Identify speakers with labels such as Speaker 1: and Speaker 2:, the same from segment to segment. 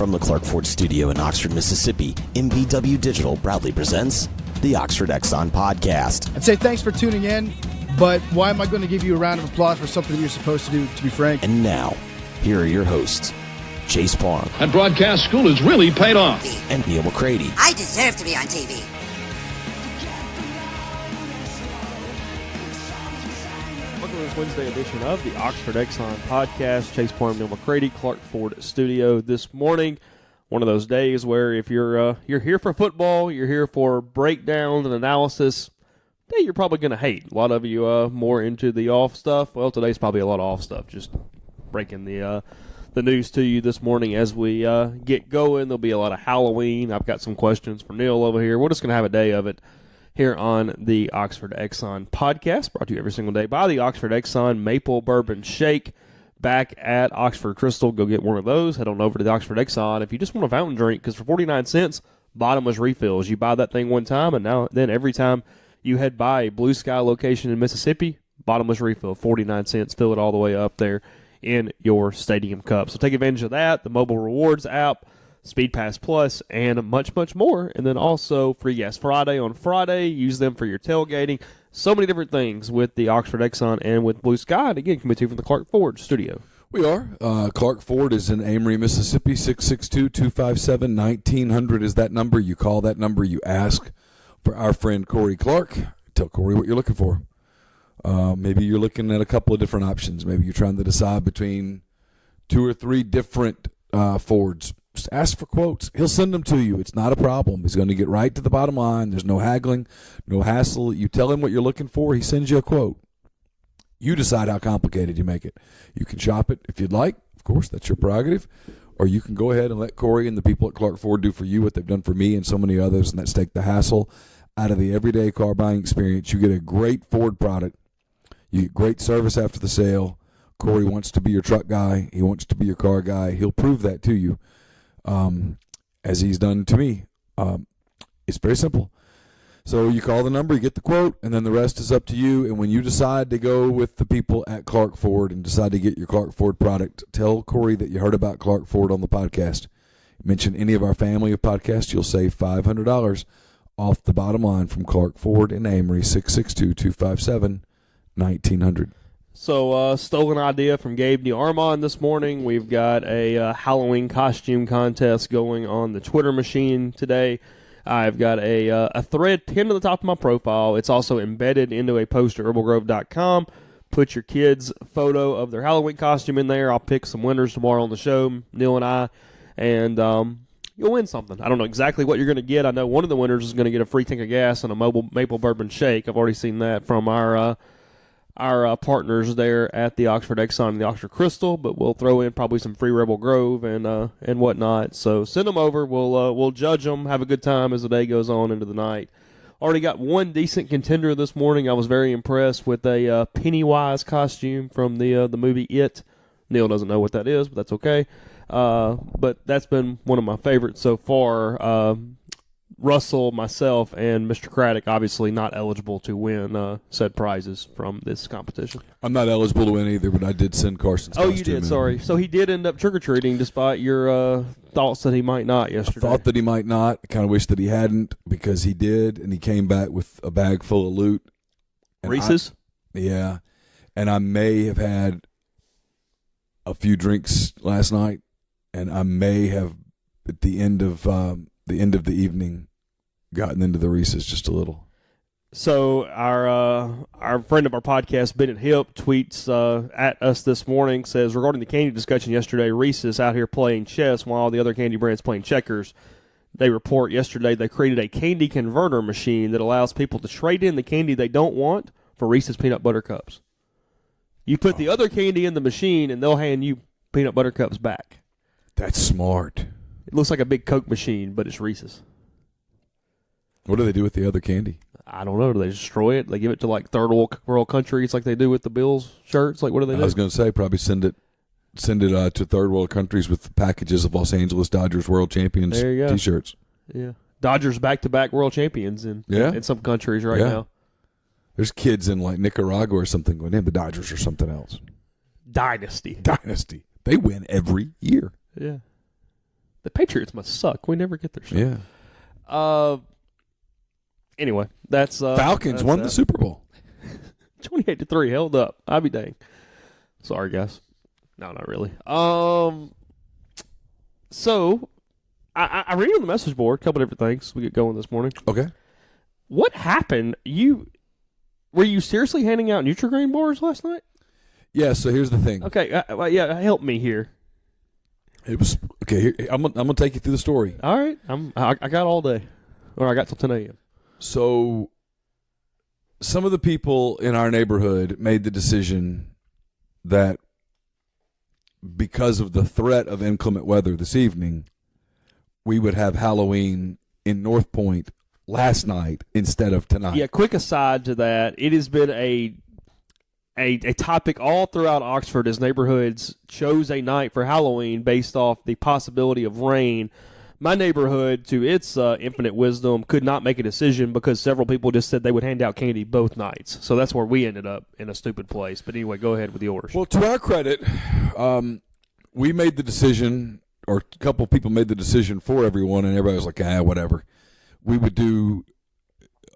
Speaker 1: From the Clark Ford Studio in Oxford, Mississippi, MBW Digital proudly presents the Oxford Exxon Podcast.
Speaker 2: I'd say thanks for tuning in, but why am I going to give you a round of applause for something that you're supposed to do, to be frank?
Speaker 1: And now, here are your hosts, Chase Parham.
Speaker 3: That broadcast school has really paid off.
Speaker 1: And Neal McCready.
Speaker 4: I deserve to be on TV.
Speaker 5: Welcome to this Wednesday edition of the Oxford Exxon Podcast. Chase Parham, Neal McCready, Clark Ford Studio this morning. One of those days where if you're here for football, you're here for breakdown and analysis, day you're probably going to hate. A lot of you more into the off stuff. Well, today's probably a lot of off stuff. Just breaking the news to you this morning as we get going. There'll be a lot of Halloween. I've got some questions for Neal over here. We're just going to have a day of it here on the Oxford Exxon Podcast, brought to you every single day by the Oxford Exxon Maple Bourbon Shake back at Oxford Crystal. Go get one of those. Head on over to the Oxford Exxon if you just want a fountain drink, because for 49 cents, bottomless refills. You buy that thing one time, and then every time you head by a Blue Sky location in Mississippi, bottomless refill, 49 cents. Fill it all the way up there in your stadium cup. So take advantage of that, the mobile rewards app, Speed Pass Plus, and much, much more. And then also Free Gas Friday on Friday. Use them for your tailgating. So many different things with the Oxford Exxon and with Blue Sky. And again, coming to you from the Clark Ford Studio.
Speaker 6: We are. Clark Ford is in Amory, Mississippi. 662-257-1900 is that number. You call that number. You ask for our friend Corey Clark. Tell Corey what you're looking for. Maybe you're looking at a couple of different options. Maybe you're trying to decide between 2 or 3 different Fords. Just ask for quotes. He'll send them to you. It's not a problem. He's going to get right to the bottom line. There's no haggling, no hassle. You tell him what you're looking for. He sends you a quote. You decide how complicated you make it. You can shop it if you'd like. Of course, that's your prerogative. Or you can go ahead and let Corey and the people at Clark Ford do for you what they've done for me and so many others, and that's take the hassle out of the everyday car buying experience. You get a great Ford product. You get great service after the sale. Corey wants to be your truck guy. He wants to be your car guy. He'll prove that to you, as he's done to me. It's very simple. So you call the number, you get the quote, and then the rest is up to you. And when you decide to go with the people at Clark Ford and decide to get your Clark Ford product, tell Corey that you heard about Clark Ford on the podcast. Mention any of our family of podcasts, you'll save $500 off the bottom line from Clark Ford in Amory, 662-257-1900.
Speaker 5: So, stolen idea from Gabe Neal Armand this morning. We've got a Halloween costume contest going on the Twitter machine today. I've got a thread pinned to the top of my profile. It's also embedded into a post at herbalgrove.com. Put your kids' photo of their Halloween costume in there. I'll pick some winners tomorrow on the show, Neal and I, and you'll win something. I don't know exactly what you're going to get. I know one of the winners is going to get a free tank of gas and a maple bourbon shake. I've already seen that from our partners there at the Oxford Exxon and the Oxford Crystal, but we'll throw in probably some free Rebel Grove and whatnot. So send them over. We'll judge them, have a good time as the day goes on into the night. Already got one decent contender this morning. I was very impressed with a Pennywise costume from the movie It. Neal doesn't know what that is, but that's okay. But that's been one of my favorites so far. Russell, myself, and Mr. Craddock obviously not eligible to win said prizes from this competition.
Speaker 6: I'm not eligible to win either, but I did send Carson's costume.
Speaker 5: Oh, you did, sorry. So he did end up trick-or-treating despite your thoughts that he might not yesterday.
Speaker 6: I thought that he might not. I kind of wish that he hadn't, because he did, and he came back with a bag full of loot.
Speaker 5: Reese's?
Speaker 6: Yeah. And I may have had a few drinks last night, and I may have, at the end of the evening, gotten into the Reese's just a little.
Speaker 5: So our friend of our podcast, Bennett Hip, tweets at us this morning, says, regarding the candy discussion yesterday, Reese's out here playing chess while the other candy brands playing checkers. They report yesterday they created a candy converter machine that allows people to trade in the candy they don't want for Reese's peanut butter cups. You put the other candy in the machine, and they'll hand you peanut butter cups back.
Speaker 6: That's smart.
Speaker 5: It looks like a big Coke machine, but it's Reese's.
Speaker 6: What do they do with the other candy?
Speaker 5: I don't know. Do they destroy it? They give it to like third world countries like they do with the Bills shirts? Like, what do they do?
Speaker 6: I was going to say probably send it to third world countries with packages of Los Angeles Dodgers world champions T-shirts.
Speaker 5: Yeah. Dodgers back-to-back world champions in some countries right now.
Speaker 6: There's kids in like Nicaragua or something going, the Dodgers or something else.
Speaker 5: Dynasty.
Speaker 6: They win every year.
Speaker 5: Yeah. The Patriots must suck. We never get their stuff.
Speaker 6: Yeah.
Speaker 5: Anyway, that's
Speaker 6: Falcons won the Super Bowl.
Speaker 5: 28-3. Held up. I'll be dang. Sorry, guys. No, not really. So I read on the message board a couple different things. We get going this morning.
Speaker 6: Okay.
Speaker 5: What happened? Were you seriously handing out Nutri-Grain bars last night?
Speaker 6: Yeah. So here's the thing.
Speaker 5: Okay. Help me here.
Speaker 6: It was okay. Here, I'm gonna take you through the story.
Speaker 5: All right. I got all day, or I got till 10 a.m.
Speaker 6: So, some of the people in our neighborhood made the decision that because of the threat of inclement weather this evening, we would have Halloween in North Point last night instead of tonight.
Speaker 5: Yeah, quick aside to that, it has been a topic all throughout Oxford as neighborhoods chose a night for Halloween based off the possibility of rain. My neighborhood, to its infinite wisdom, could not make a decision because several people just said they would hand out candy both nights. So that's where we ended up in a stupid place. But anyway, go ahead with the orders.
Speaker 6: Well, to our credit, we made the decision, or a couple of people made the decision for everyone, and everybody was like, whatever. We would do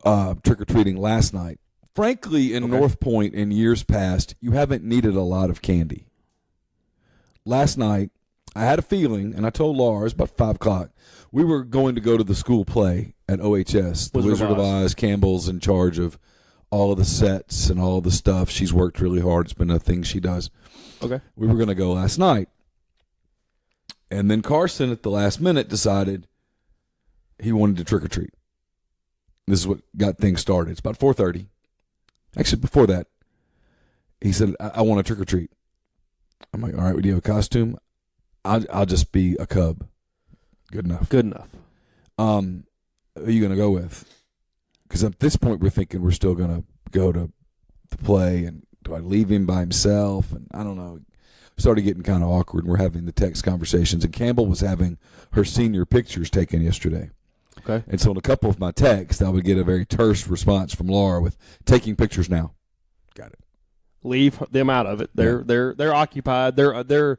Speaker 6: trick-or-treating last night. Frankly, in North Point in years past, you haven't needed a lot of candy. Last night, I had a feeling, and I told Laura, it was about 5 o'clock, we were going to go to the school play at OHS. The Wizard of Oz. Campbell's in charge of all of the sets and all of the stuff. She's worked really hard. It's been a thing she does.
Speaker 5: Okay.
Speaker 6: We were going to go last night. And then Carson, at the last minute, decided he wanted to trick-or-treat. This is what got things started. It's about 4:30. Actually, before that, he said, I want to trick-or-treat. I'm like, all right, do you have a costume? I'll just be a cub. Good enough.
Speaker 5: Good enough.
Speaker 6: Who are you going to go with? Because at this point, we're thinking we're still going to go to the play, and do I leave him by himself? And I don't know. Started getting kind of awkward, and we're having the text conversations. And Campbell was having her senior pictures taken yesterday.
Speaker 5: Okay.
Speaker 6: And so in a couple of my texts, I would get a very terse response from Laura with taking pictures now. Got it.
Speaker 5: Leave them out of it. They're occupied. They're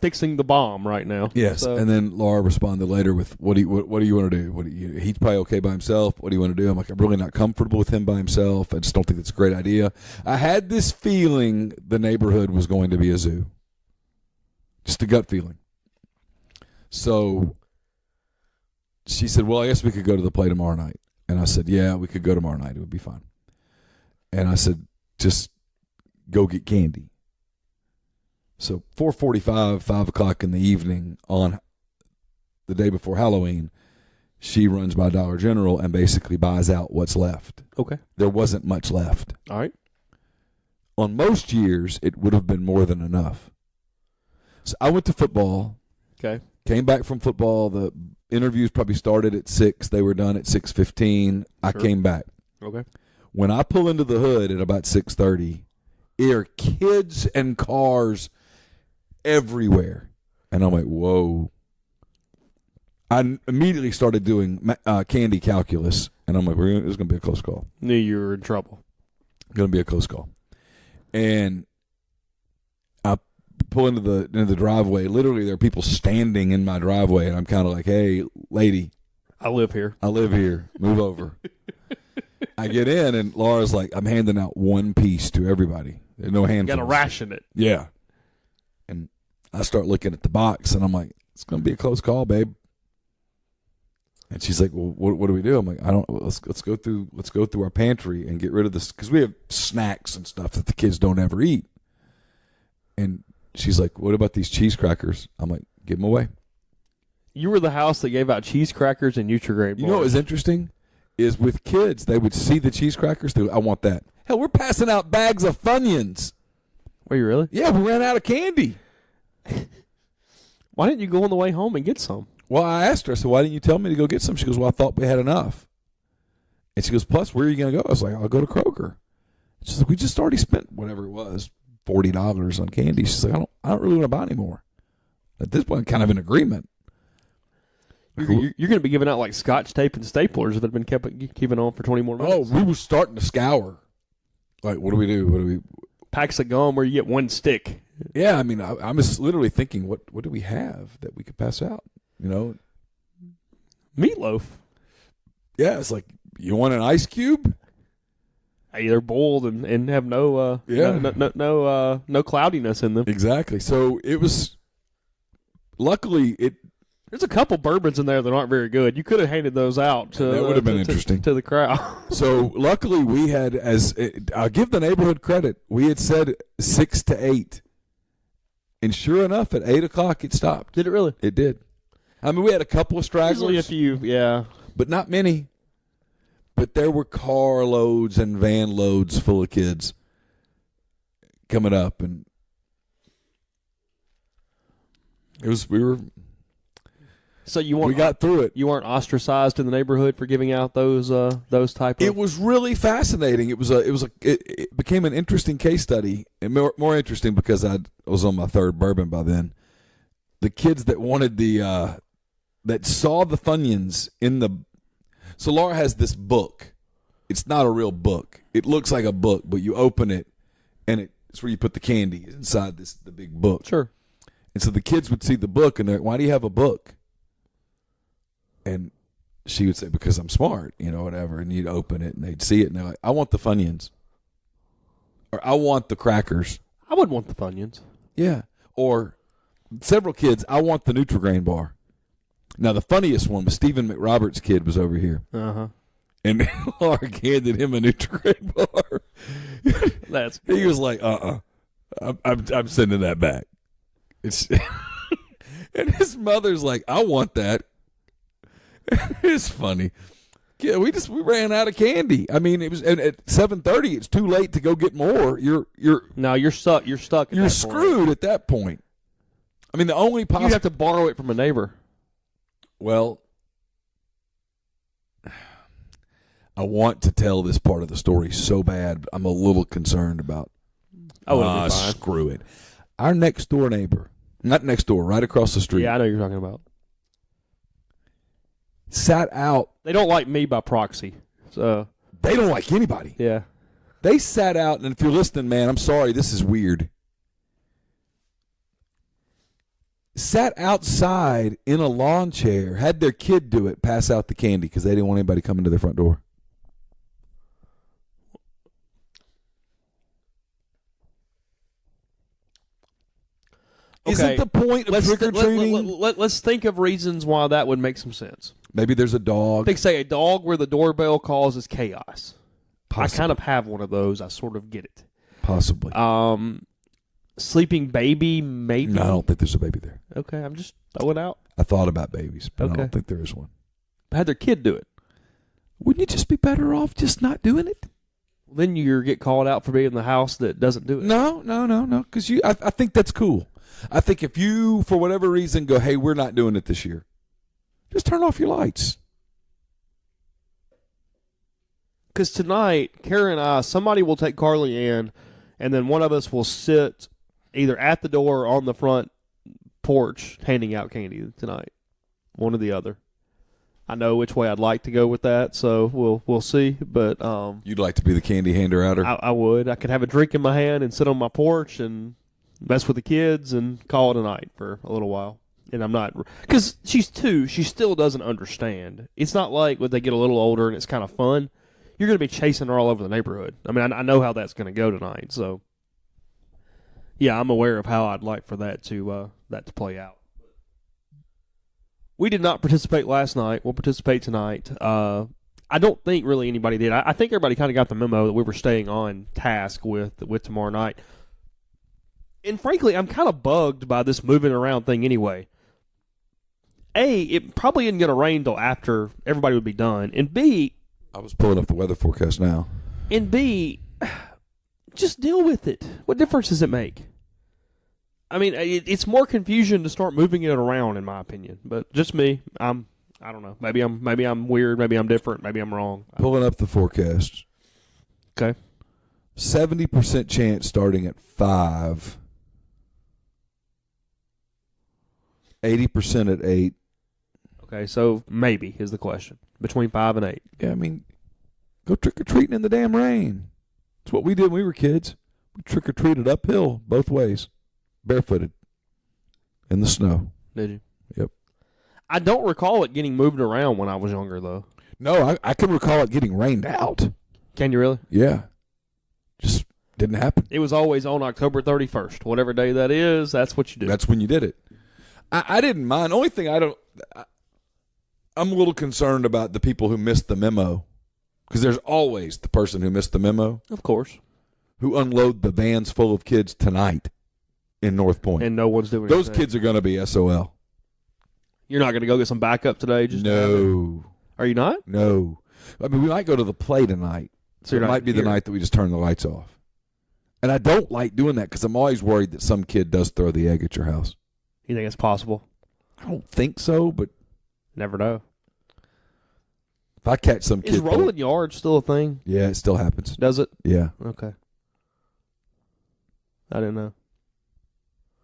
Speaker 5: fixing the bomb right now.
Speaker 6: Yes.
Speaker 5: So.
Speaker 6: And then Laura responded later with, what do you want to do? He's probably okay by himself. What do you want to do? I'm like, I'm really not comfortable with him by himself. I just don't think that's a great idea. I had this feeling the neighborhood was going to be a zoo. Just a gut feeling. So she said, well, I guess we could go to the play tomorrow night. And I said, yeah, we could go tomorrow night. It would be fine. And I said, just go get candy. So 4:45, 5 o'clock in the evening on the day before Halloween, she runs by Dollar General and basically buys out what's left.
Speaker 5: Okay.
Speaker 6: There wasn't much left.
Speaker 5: All right.
Speaker 6: On most years, it would have been more than enough. So I went to football.
Speaker 5: Okay.
Speaker 6: Came back from football. The interviews probably started at 6. They were done at 6:15. I came back.
Speaker 5: Okay.
Speaker 6: When I pull into the hood at about 6:30, there are kids and cars everywhere. And I'm like, whoa. I immediately started doing candy calculus. And I'm like, it's going to be a close call.
Speaker 5: Knew you were in trouble.
Speaker 6: Going to be a close call. And I pull into the driveway. Literally, there are people standing in my driveway. And I'm kind of like, hey, lady.
Speaker 5: I live here.
Speaker 6: Move over. I get in, and Laura's like, I'm handing out one piece to everybody. There's no handfuls.
Speaker 5: Got to ration it.
Speaker 6: Yeah. And I start looking at the box, and I'm like, it's going to be a close call, babe. And she's like, well, what do we do? I'm like, let's go through our pantry and get rid of this, because we have snacks and stuff that the kids don't ever eat. And she's like, what about these cheese crackers? I'm like, give them away.
Speaker 5: You were the house that gave out cheese crackers and Nutri-Grain bars.
Speaker 6: You know what was interesting? Is with kids, they would see the cheese crackers. I want that. Hell, we're passing out bags of Funyuns.
Speaker 5: Were you really?
Speaker 6: Yeah, we ran out of candy.
Speaker 5: Why didn't you go on the way home and get some?
Speaker 6: Well, I asked her, I said, why didn't you tell me to go get some? She goes, well, I thought we had enough. And she goes, plus, where are you going to go? I was like, I'll go to Kroger. She's like, we just already spent whatever it was, $40 on candy. She's like, I don't really want to buy any more. At this point, kind of in agreement.
Speaker 5: You're going to be giving out like Scotch tape and staplers that have been keeping on for 20 more minutes.
Speaker 6: Oh, we were starting to scour. Like, what do we do?
Speaker 5: Packs of gum where you get one stick.
Speaker 6: Yeah, I mean, I'm just literally thinking, what do we have that we could pass out? You know,
Speaker 5: Meatloaf.
Speaker 6: Yeah, it's like, you want an ice cube?
Speaker 5: Either boiled and have no cloudiness in them.
Speaker 6: Exactly. So it was. Luckily,
Speaker 5: There's a couple bourbons in there that aren't very good. You could have handed those out to
Speaker 6: that would have been interesting
Speaker 5: to the crowd.
Speaker 6: So luckily, we had I'll give the neighborhood credit. We had said 6 to 8, and sure enough, at 8 o'clock it stopped.
Speaker 5: Did it really?
Speaker 6: It did. I mean, we had a couple of stragglers,
Speaker 5: Usually a few, yeah,
Speaker 6: but not many. But there were car loads and van loads full of kids coming up, and
Speaker 5: So
Speaker 6: we got through it.
Speaker 5: You weren't ostracized in the neighborhood for giving out those type of.
Speaker 6: It was really fascinating. It became an interesting case study, and more interesting because I was on my third bourbon by then. The kids that wanted that saw the Funyuns in the. So Laura has this book. It's not a real book. It looks like a book, but you open it, and it's where you put the candy inside the big book.
Speaker 5: Sure.
Speaker 6: And so the kids would see the book, and they're like, "Why do you have a book?" And she would say, "Because I'm smart," whatever. And you'd open it, and they'd see it, and they're like, "I want the Funyuns," or "I want the crackers."
Speaker 5: I would want the Funyuns.
Speaker 6: Yeah. Or several kids, "I want the Nutri-Grain bar." Now, the funniest one was Stephen McRoberts' kid was over here.
Speaker 5: Uh-huh.
Speaker 6: And Lark handed him a Nutri-Grain bar.
Speaker 5: That's good.
Speaker 6: He was like, I'm sending that back. And his mother's like, "I want that." It's funny. Yeah, we ran out of candy. I mean, it was, and at 7:30, it's too late to go get more. You're
Speaker 5: stuck. You're stuck.
Speaker 6: You're screwed at that point. I mean, the only possible.
Speaker 5: You have to borrow it from a neighbor.
Speaker 6: Well, I want to tell this part of the story so bad. I'm a little concerned about.
Speaker 5: Oh,
Speaker 6: screw it. Our next door neighbor, not next door, right across the street.
Speaker 5: Yeah, I know what you're talking about.
Speaker 6: Sat out.
Speaker 5: They don't like me by proxy. So
Speaker 6: they don't like anybody.
Speaker 5: Yeah.
Speaker 6: They sat out, and if you're listening, man, I'm sorry, this is weird. Sat outside in a lawn chair, had their kid do it, pass out the candy because they didn't want anybody coming to their front door.
Speaker 5: Okay.
Speaker 6: Isn't the point of trick-or-treating?
Speaker 5: Let's think of reasons why that would make some sense.
Speaker 6: Maybe there's a dog.
Speaker 5: They say a dog where the doorbell causes chaos.
Speaker 6: Possibly.
Speaker 5: I kind of have one of those. I sort of get it.
Speaker 6: Possibly.
Speaker 5: Sleeping baby, maybe.
Speaker 6: No, I don't think there's a baby there.
Speaker 5: Okay, I'm just throwing it out.
Speaker 6: I thought about babies, but
Speaker 5: Okay.
Speaker 6: I don't think there is one.
Speaker 5: Had their kid do it.
Speaker 6: Wouldn't you just be better off just not doing it?
Speaker 5: Then you get called out for being in the house that doesn't do it.
Speaker 6: No. Because I think that's cool. I think if you, for whatever reason, go, "Hey, we're not doing it this year," just turn off your lights.
Speaker 5: Because tonight, Kara and I, somebody will take Carly in, and then one of us will sit either at the door or on the front porch handing out candy tonight. One or the other. I know which way I'd like to go with that, so we'll see. But
Speaker 6: You'd like to be the candy hander-outer?
Speaker 5: I would. I could have a drink in my hand and sit on my porch and mess with the kids and call it a night for a little while. And I'm not, because she's 2, she still doesn't understand. It's not like when they get a little older and it's kind of fun. You're going to be chasing her all over the neighborhood. I mean, I know how that's going to go tonight. So, yeah, I'm aware of how I'd like for that to play out. We did not participate last night. We'll participate tonight. I don't think really anybody did. I think everybody kind of got the memo that we were staying on task with tomorrow night. And frankly, I'm kind of bugged by this moving around thing anyway. A, it probably isn't going to rain till after everybody would be done. And B,
Speaker 6: I was pulling up the weather forecast now.
Speaker 5: And B, just deal with it. What difference does it make? I mean, it's more confusion to start moving it around, in my opinion. But just me, I don't know. Maybe I'm weird. Maybe I'm different. Maybe I'm wrong.
Speaker 6: Pulling up the forecast.
Speaker 5: Okay.
Speaker 6: 70% chance starting at 5. 80% at 8.
Speaker 5: Okay, so maybe is the question. Between 5 and 8.
Speaker 6: Yeah, I mean, go trick-or-treating in the damn rain. That's what we did when we were kids. We trick-or-treated uphill both ways. barefooted in the snow.
Speaker 5: Did you?
Speaker 6: Yep.
Speaker 5: I don't recall it getting moved around when I was younger, though.
Speaker 6: No, I can recall it getting rained out.
Speaker 5: Can you really?
Speaker 6: Yeah. Just didn't happen.
Speaker 5: It was always on October 31st. Whatever day that is, that's what you do.
Speaker 6: That's when you did it. I didn't mind. Only thing I'm a little concerned about the people who missed the memo, because there's always the person who missed the memo.
Speaker 5: Of course.
Speaker 6: Who unload the vans full of kids tonight in North Point.
Speaker 5: And no one's doing
Speaker 6: Those
Speaker 5: anything.
Speaker 6: kids are going to be SOL.
Speaker 5: You're not going to go get some backup today? Just
Speaker 6: No.
Speaker 5: Are you not?
Speaker 6: No. I mean, we might go to the play tonight. So it might be the night that we just turn the lights off. And I don't like doing that because I'm always worried that some kid does throw the egg at your house.
Speaker 5: You think it's possible?
Speaker 6: I don't think so, but
Speaker 5: Never know.
Speaker 6: if I catch some kid...
Speaker 5: Is rolling yards still a thing?
Speaker 6: Yeah, it still happens.
Speaker 5: Does it?
Speaker 6: Yeah.
Speaker 5: Okay. I didn't know.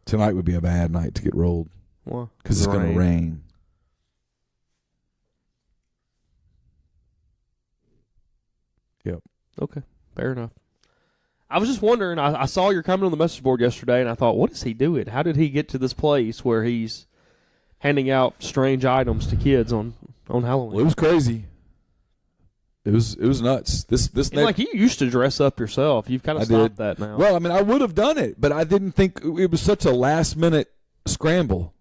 Speaker 6: Tonight would be a bad night to get rolled
Speaker 5: Why?
Speaker 6: because it's going to rain. Yep.
Speaker 5: Okay. Fair enough. I was just wondering, I saw your comment on the message board yesterday, and I thought, what is he doing? How did he get to this place where he's handing out strange items to kids on Halloween?
Speaker 6: Well, it was crazy. It was nuts. This
Speaker 5: like you used to dress up yourself. You've kind of stopped that now.
Speaker 6: Well, I mean, I would have done it, but I didn't think it was such a last-minute scramble.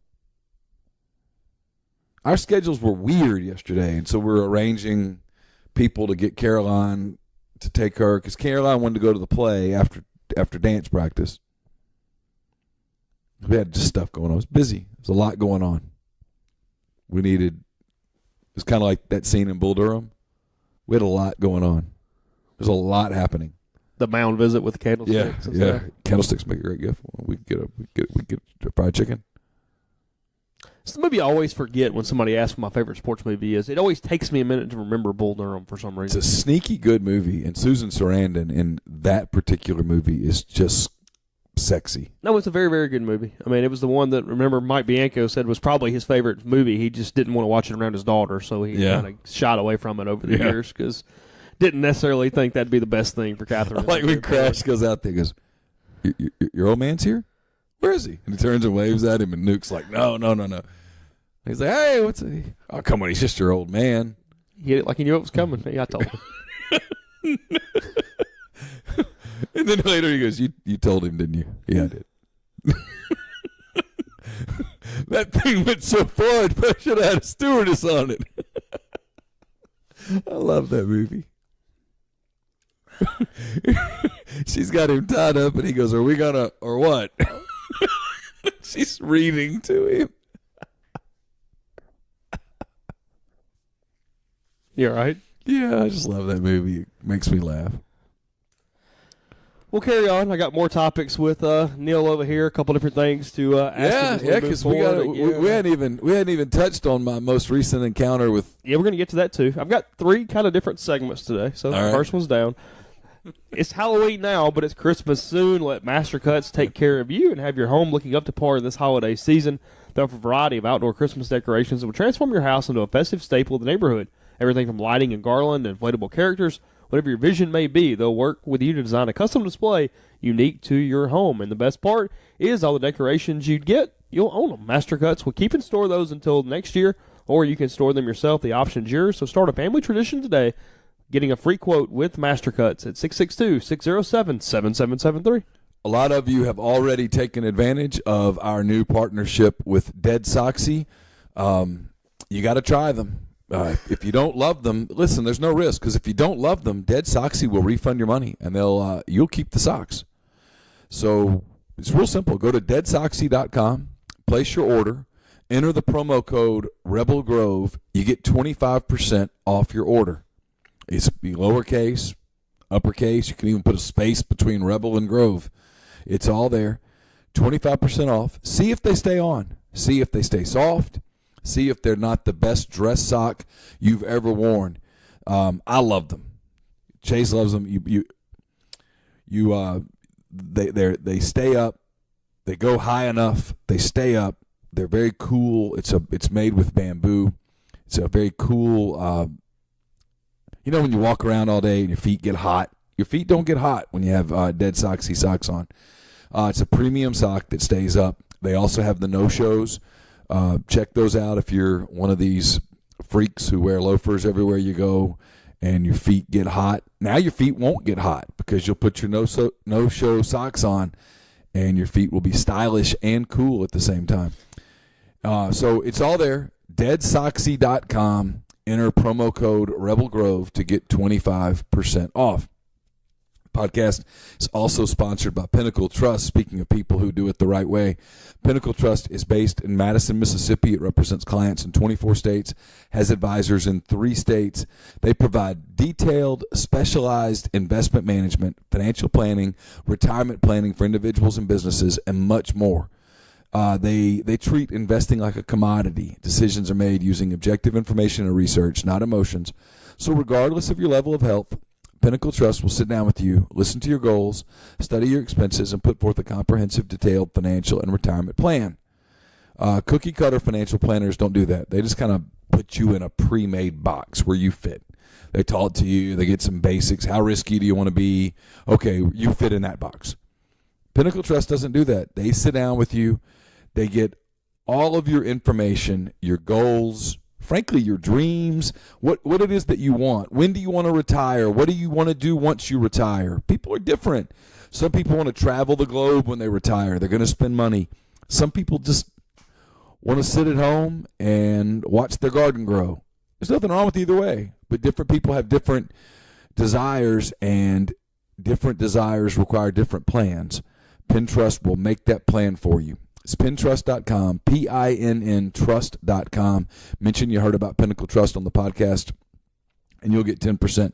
Speaker 6: Our schedules were weird yesterday, and so we were arranging people to get Caroline to take her, because Caroline wanted to go to the play after dance practice. We had just stuff going on. It was busy. There was a lot going on. It's kind of like that scene in Bull Durham. We had a lot going on. There's a lot happening.
Speaker 5: The mound visit with the candlesticks.
Speaker 6: Yeah. Candlesticks make a great gift. We get a fried chicken.
Speaker 5: It's the movie I always forget when somebody asks what my favorite sports movie is. It always takes me a minute to remember Bull Durham for some reason.
Speaker 6: It's a sneaky good movie, and Susan Sarandon in that particular movie is just sexy.
Speaker 5: No, it's a very, very good movie. I mean, it was the one that, remember, Mike Bianco said was probably his favorite movie. He just didn't want to watch it around his daughter, so he kind of shied away from it over the years because didn't necessarily think that'd be the best thing for Catherine.
Speaker 6: Like when Crash goes out there and goes, your old man's here? Where is he? And he turns and waves at him, and Nuke's like, no. He's like, hey, what's he? Oh, come on, he's just your old man.
Speaker 5: He hit it like he knew it was coming. Yeah, I told him.
Speaker 6: And then later he goes, you told him, didn't you? Yeah, I did. That thing went so far, I probably should have had a stewardess on it. I love that movie. She's got him tied up, and he goes, are we gonna, or what? She's reading to him.
Speaker 5: You all right?
Speaker 6: Yeah, I just love that movie. It makes me laugh.
Speaker 5: We'll carry on. I got more topics with Neil over here. A couple different things to ask him.
Speaker 6: Yeah, because we hadn't even touched on my most recent encounter with.
Speaker 5: Yeah, we're going to get to that too. I've got 3 kind of different segments today. So the first one's down. It's Halloween now, but it's Christmas soon. Let Master Cuts take care of you and have your home looking up to par this holiday season. They offer a variety of outdoor Christmas decorations that will transform your house into a festive staple of the neighborhood. Everything from lighting and garland and inflatable characters. Whatever your vision may be, they'll work with you to design a custom display unique to your home. And the best part is all the decorations you'd get, you'll own them. Master Cuts will keep and store those until next year, or you can store them yourself. The option's yours. So start a family tradition today, getting a free quote with Master Cuts at 662-607-7773.
Speaker 6: A lot of you have already taken advantage of our new partnership with Dead Soxy. You got to try them. If you don't love them, listen, there's no risk, because if you don't love them, Dead Soxy will refund your money, and you'll keep the socks. So it's real simple. Go to deadsoxy.com, place your order, enter the promo code Rebel Grove. You get 25% off your order. It's lowercase, uppercase. You can even put a space between Rebel and Grove. It's all there. 25% off. See if they stay on. See if they stay soft. See if they're not the best dress sock you've ever worn. I love them. Chase loves them. They stay up. They go high enough. They stay up. They're very cool. It's made with bamboo. It's a very cool. When you walk around all day and your feet get hot. Your feet don't get hot when you have Dead Soxy socks on. It's a premium sock that stays up. They also have the no-shows. Check those out if you're one of these freaks who wear loafers everywhere you go and your feet get hot. Now your feet won't get hot because you'll put your no-show socks on and your feet will be stylish and cool at the same time. So it's all there. DeadSoxy.com. Enter promo code Rebel Grove to get 25% off. Podcast is also sponsored by Pinnacle Trust. Speaking of people who do it the right way, Pinnacle Trust is based in Madison, Mississippi. It represents clients in 24 states, has advisors in 3 states. They provide detailed, specialized investment management, financial planning, retirement planning for individuals and businesses, and much more. They treat investing like a commodity. Decisions are made using objective information and research, not emotions. So regardless of your level of health, Pinnacle Trust will sit down with you, listen to your goals, study your expenses, and put forth a comprehensive, detailed financial and retirement plan. Cookie-cutter financial planners don't do that. They just kind of put you in a pre-made box where you fit. They talk to you. They get some basics. How risky do you want to be? Okay, you fit in that box. Pinnacle Trust doesn't do that. They sit down with you. They get all of your information, your goals, frankly, your dreams, what it is that you want. When do you want to retire? What do you want to do once you retire? People are different. Some people want to travel the globe when they retire. They're going to spend money. Some people just want to sit at home and watch their garden grow. There's nothing wrong with either way, but different people have different desires, and different desires require different plans. Pintrust will make that plan for you. It's pintrust.com, Pinn trust.com. Mention you heard about Pinnacle Trust on the podcast, and you'll get 10%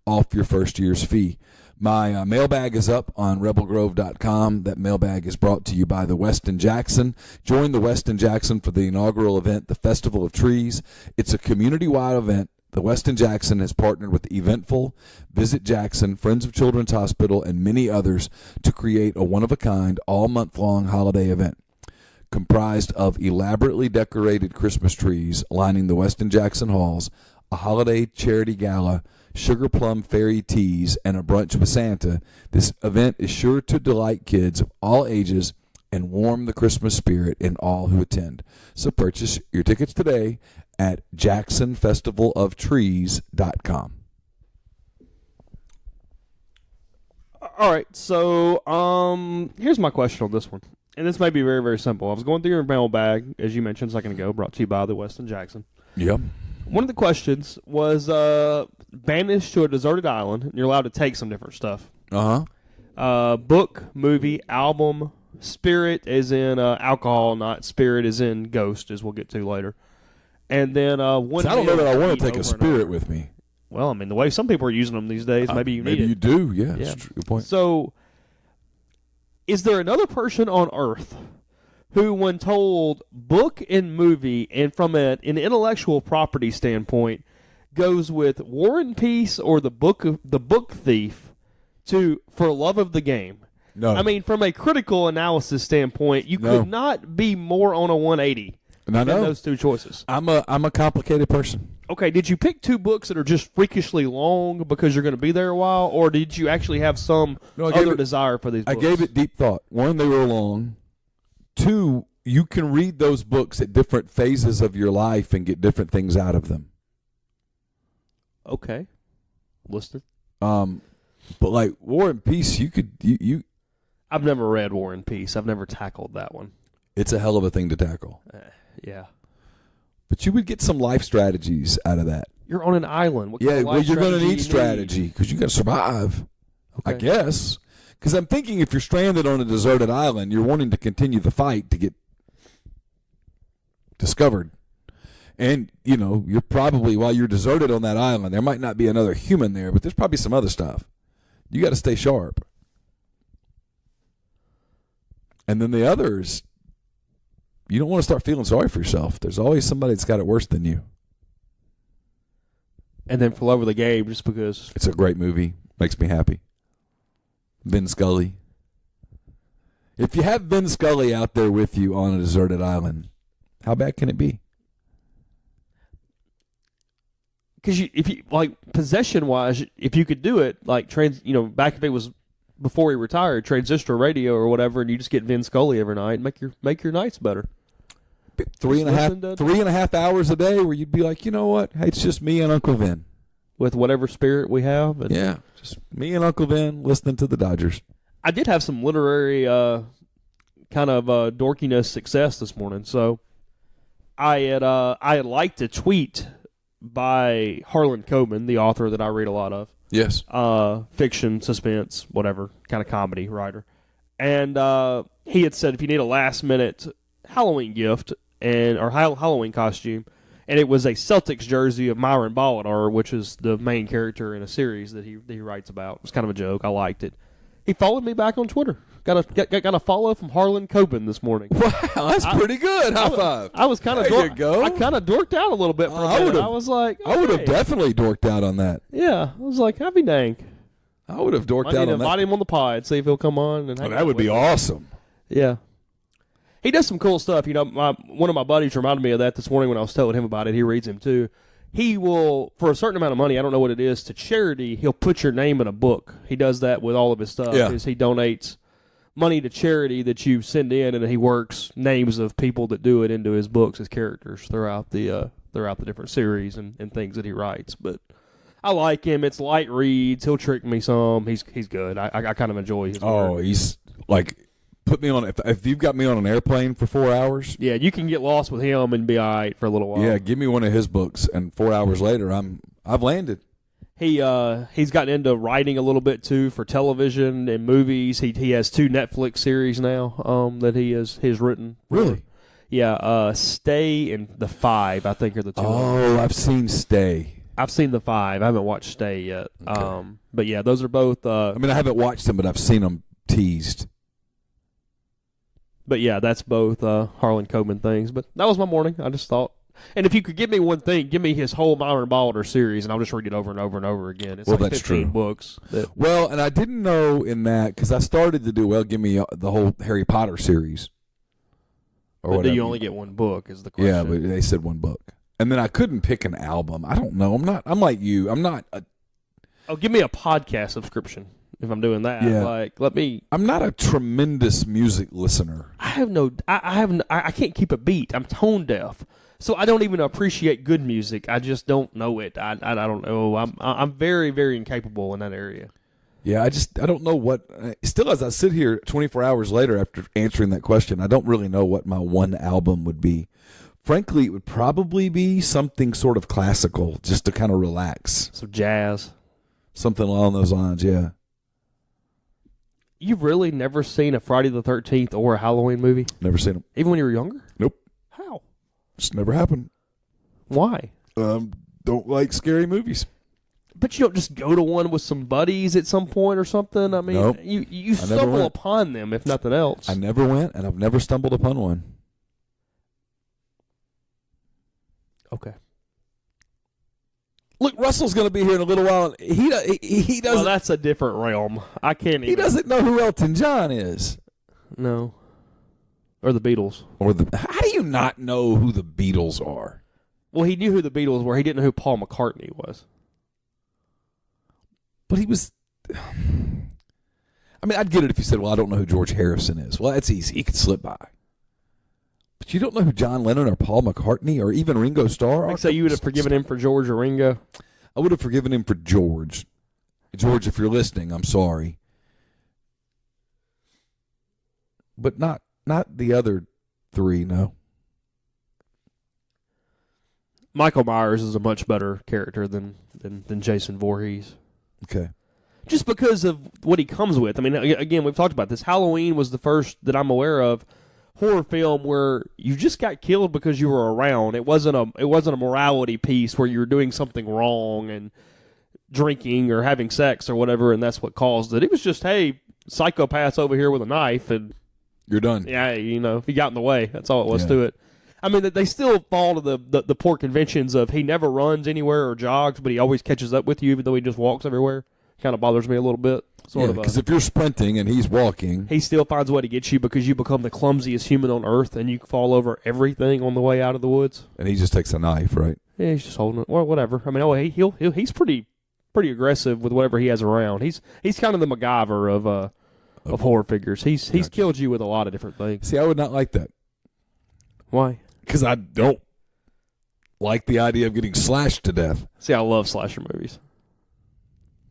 Speaker 6: off your first year's fee. My mailbag is up on rebelgrove.com. That mailbag is brought to you by the Westin Jackson. Join the Westin Jackson for the inaugural event, the Festival of Trees. It's a community-wide event. The Westin Jackson has partnered with Eventful, Visit Jackson, Friends of Children's Hospital, and many others to create a one-of-a-kind, all-month-long holiday event. Comprised of elaborately decorated Christmas trees lining the Westin Jackson halls, a holiday charity gala, sugar plum fairy teas, and a brunch with Santa, this event is sure to delight kids of all ages and warm the Christmas spirit in all who attend. So purchase your tickets today at jacksonfestivaloftrees.com.
Speaker 5: All right, so here's my question on this one. And this may be very, very simple. I was going through your mailbag, as you mentioned a second ago, brought to you by the Westin Jackson.
Speaker 6: Yep.
Speaker 5: One of the questions was banished to a deserted island, and you're allowed to take some different stuff. Book, movie, album, spirit as in alcohol, not spirit as in ghost, as we'll get to later. And then one.
Speaker 6: I don't know that I want to take a spirit with me.
Speaker 5: Well, I mean, the way some people are using them these days, maybe you need it.
Speaker 6: Maybe you do, yeah. That's a good point.
Speaker 5: So, is there another person on Earth who, when told book and movie, and from an intellectual property standpoint, goes with War and Peace or the Book Thief for love of the game?
Speaker 6: No.
Speaker 5: I mean, from a critical analysis standpoint, you could not be more on a 180 than those two choices.
Speaker 6: I'm a complicated person.
Speaker 5: Okay, did you pick 2 books that are just freakishly long because you're going to be there a while, or did you actually have some other desire for these books?
Speaker 6: I gave it deep thought. 1, they were long. 2, you can read those books at different phases of your life and get different things out of them.
Speaker 5: Okay. Listed.
Speaker 6: But like War and Peace, you could you.
Speaker 5: I've never read War and Peace. I've never tackled that one.
Speaker 6: It's a hell of a thing to tackle.
Speaker 5: Yeah.
Speaker 6: But you would get some life strategies out of that.
Speaker 5: You're on an island. What kind of life
Speaker 6: well, you're going to need
Speaker 5: strategy
Speaker 6: strategy because you got to survive,
Speaker 5: Okay.
Speaker 6: I guess. Because I'm thinking if you're stranded on a deserted island, you're wanting to continue the fight to get discovered. And, you're probably, while you're deserted on that island, there might not be another human there, but there's probably some other stuff. You got to stay sharp. And then the others, you don't want to start feeling sorry for yourself. There's always somebody that's got it worse than you.
Speaker 5: And then for love of the game, just because.
Speaker 6: It's a great movie. Makes me happy. Ben Scully. If you have Ben Scully out there with you on a deserted island, how bad can it be?
Speaker 5: Because if you like possession-wise, if you could do it, like back if it was before he retired, transistor radio or whatever, and you just get Vin Scully every night and make your nights better.
Speaker 6: Three and a half hours a day where you'd be like, you know what? Hey, it's just me and Uncle Vin.
Speaker 5: With whatever spirit we have. And
Speaker 6: yeah, just me and Uncle Vin listening to the Dodgers.
Speaker 5: I did have some literary kind of dorkiness success this morning. So I had liked a tweet by Harlan Coben, the author that I read a lot of.
Speaker 6: Yes.
Speaker 5: Fiction, suspense, whatever, kind of comedy writer. And he had said if you need a last-minute Halloween gift or Halloween costume, and it was a Celtics jersey of Myron Bolidar, which is the main character in a series that he writes about. It was kind of a joke. I liked it. He followed me back on Twitter. Got a follow from Harlan Coben this morning.
Speaker 6: Wow, that's pretty good. High five.
Speaker 5: I was kind of
Speaker 6: there you go.
Speaker 5: I kind of dorked out a little bit for a minute. I was like, okay.
Speaker 6: I would have definitely dorked out on that.
Speaker 5: Yeah, I was like, happy dang.
Speaker 6: I would have dorked out on that.
Speaker 5: Invite him on the pod, see if he'll come on. And
Speaker 6: that would be awesome.
Speaker 5: Yeah. He does some cool stuff. You know, one of my buddies reminded me of that this morning when I was telling him about it. He reads him too. He will, for a certain amount of money, I don't know what it is, to charity, he'll put your name in a book. He does that with all of his stuff.
Speaker 6: Yeah.
Speaker 5: He donates money to charity that you send in, and then he works names of people that do it into his books as characters throughout the different series and things that he writes. But I like him. It's light reads. He'll trick me some. He's good. I kind of enjoy his work.
Speaker 6: Oh, he's like... Put me on if you've got me on an airplane for 4 hours.
Speaker 5: Yeah, you can get lost with him and be all right for a little while.
Speaker 6: Yeah, give me one of his books, and 4 hours later, I've landed.
Speaker 5: He's gotten into writing a little bit too for television and movies. He has 2 Netflix series now that he has written.
Speaker 6: Really?
Speaker 5: Yeah, Stay and The Five, I think, are the 2.
Speaker 6: Oh, I've seen Stay.
Speaker 5: I've seen The Five. I haven't watched Stay yet. Okay. But yeah, those are both.
Speaker 6: I haven't watched them, but I've seen them teased.
Speaker 5: But yeah, that's both Harlan Coben things. But that was my morning. I just thought. And if you could give me one thing, give me his whole Myron Bolidar series, and I'll just read it over and over and over again. It's like
Speaker 6: that's
Speaker 5: 15
Speaker 6: true.
Speaker 5: books.
Speaker 6: Well, and I didn't know in that, because I started to do, give me the whole Harry Potter series.
Speaker 5: But do you only get one book is the question.
Speaker 6: Yeah, but they said one book. And then I couldn't pick an album. I don't know. I'm like you. I'm not a...
Speaker 5: Oh, give me a podcast subscription. If I'm doing that,
Speaker 6: I'm not a tremendous music listener.
Speaker 5: I can't keep a beat. I'm tone deaf, so I don't even appreciate good music. I just don't know it. I don't know. I'm very, very incapable in that area.
Speaker 6: Yeah, I don't know what. Still, as I sit here 24 hours later after answering that question, I don't really know what my one album would be. Frankly, it would probably be something sort of classical, just to kind of relax.
Speaker 5: So jazz,
Speaker 6: something along those lines. Yeah.
Speaker 5: You've really never seen a Friday the 13th or a Halloween movie?
Speaker 6: Never seen them.
Speaker 5: Even when you were younger?
Speaker 6: Nope.
Speaker 5: How?
Speaker 6: Just never happened.
Speaker 5: Why?
Speaker 6: Don't like scary movies.
Speaker 5: But you don't just go to one with some buddies at some point or something? I mean,
Speaker 6: nope.
Speaker 5: You stumble upon them, if nothing else.
Speaker 6: I never went, and I've never stumbled upon one.
Speaker 5: Okay.
Speaker 6: Look, Russell's going to be here in a little while. He doesn't.
Speaker 5: Well, that's a different realm. I can't even.
Speaker 6: He doesn't know who Elton John is.
Speaker 5: No. Or the Beatles.
Speaker 6: How do you not know who the Beatles are?
Speaker 5: Well, he knew who the Beatles were. He didn't know who Paul McCartney was.
Speaker 6: But he was... I mean, I'd get it if you said, well, I don't know who George Harrison is. Well, that's easy. He could slip by. But you don't know who John Lennon or Paul McCartney or even Ringo Starr are?
Speaker 5: So you would have forgiven him for George or Ringo?
Speaker 6: I would have forgiven him for George. George, if you're listening, I'm sorry. But not the other 3, no.
Speaker 5: Michael Myers is a much better character than Jason Voorhees.
Speaker 6: Okay.
Speaker 5: Just because of what he comes with. I mean, again, we've talked about this. Halloween was the first that I'm aware of horror film where you just got killed because you were around. It wasn't a morality piece where you were doing something wrong and drinking or having sex or whatever, and that's what caused it. It was just, hey, psychopath's over here with a knife, and
Speaker 6: you're done.
Speaker 5: Yeah, he got in the way. That's all it was to it. I mean, they still fall to the poor conventions of he never runs anywhere or jogs, but he always catches up with you even though he just walks everywhere. Kind of bothers me a little bit.
Speaker 6: Because if you're sprinting and he's walking,
Speaker 5: he still finds a way to get you because you become the clumsiest human on earth and you fall over everything on the way out of the woods.
Speaker 6: And he just takes a knife, right?
Speaker 5: Yeah, he's just holding it or whatever. I mean, he's pretty pretty aggressive with whatever he has around. He's kind of the MacGyver of horror figures. He's killed you with a lot of different things.
Speaker 6: See, I would not like that.
Speaker 5: Why?
Speaker 6: Because I don't like the idea of getting slashed to death.
Speaker 5: See, I love slasher movies.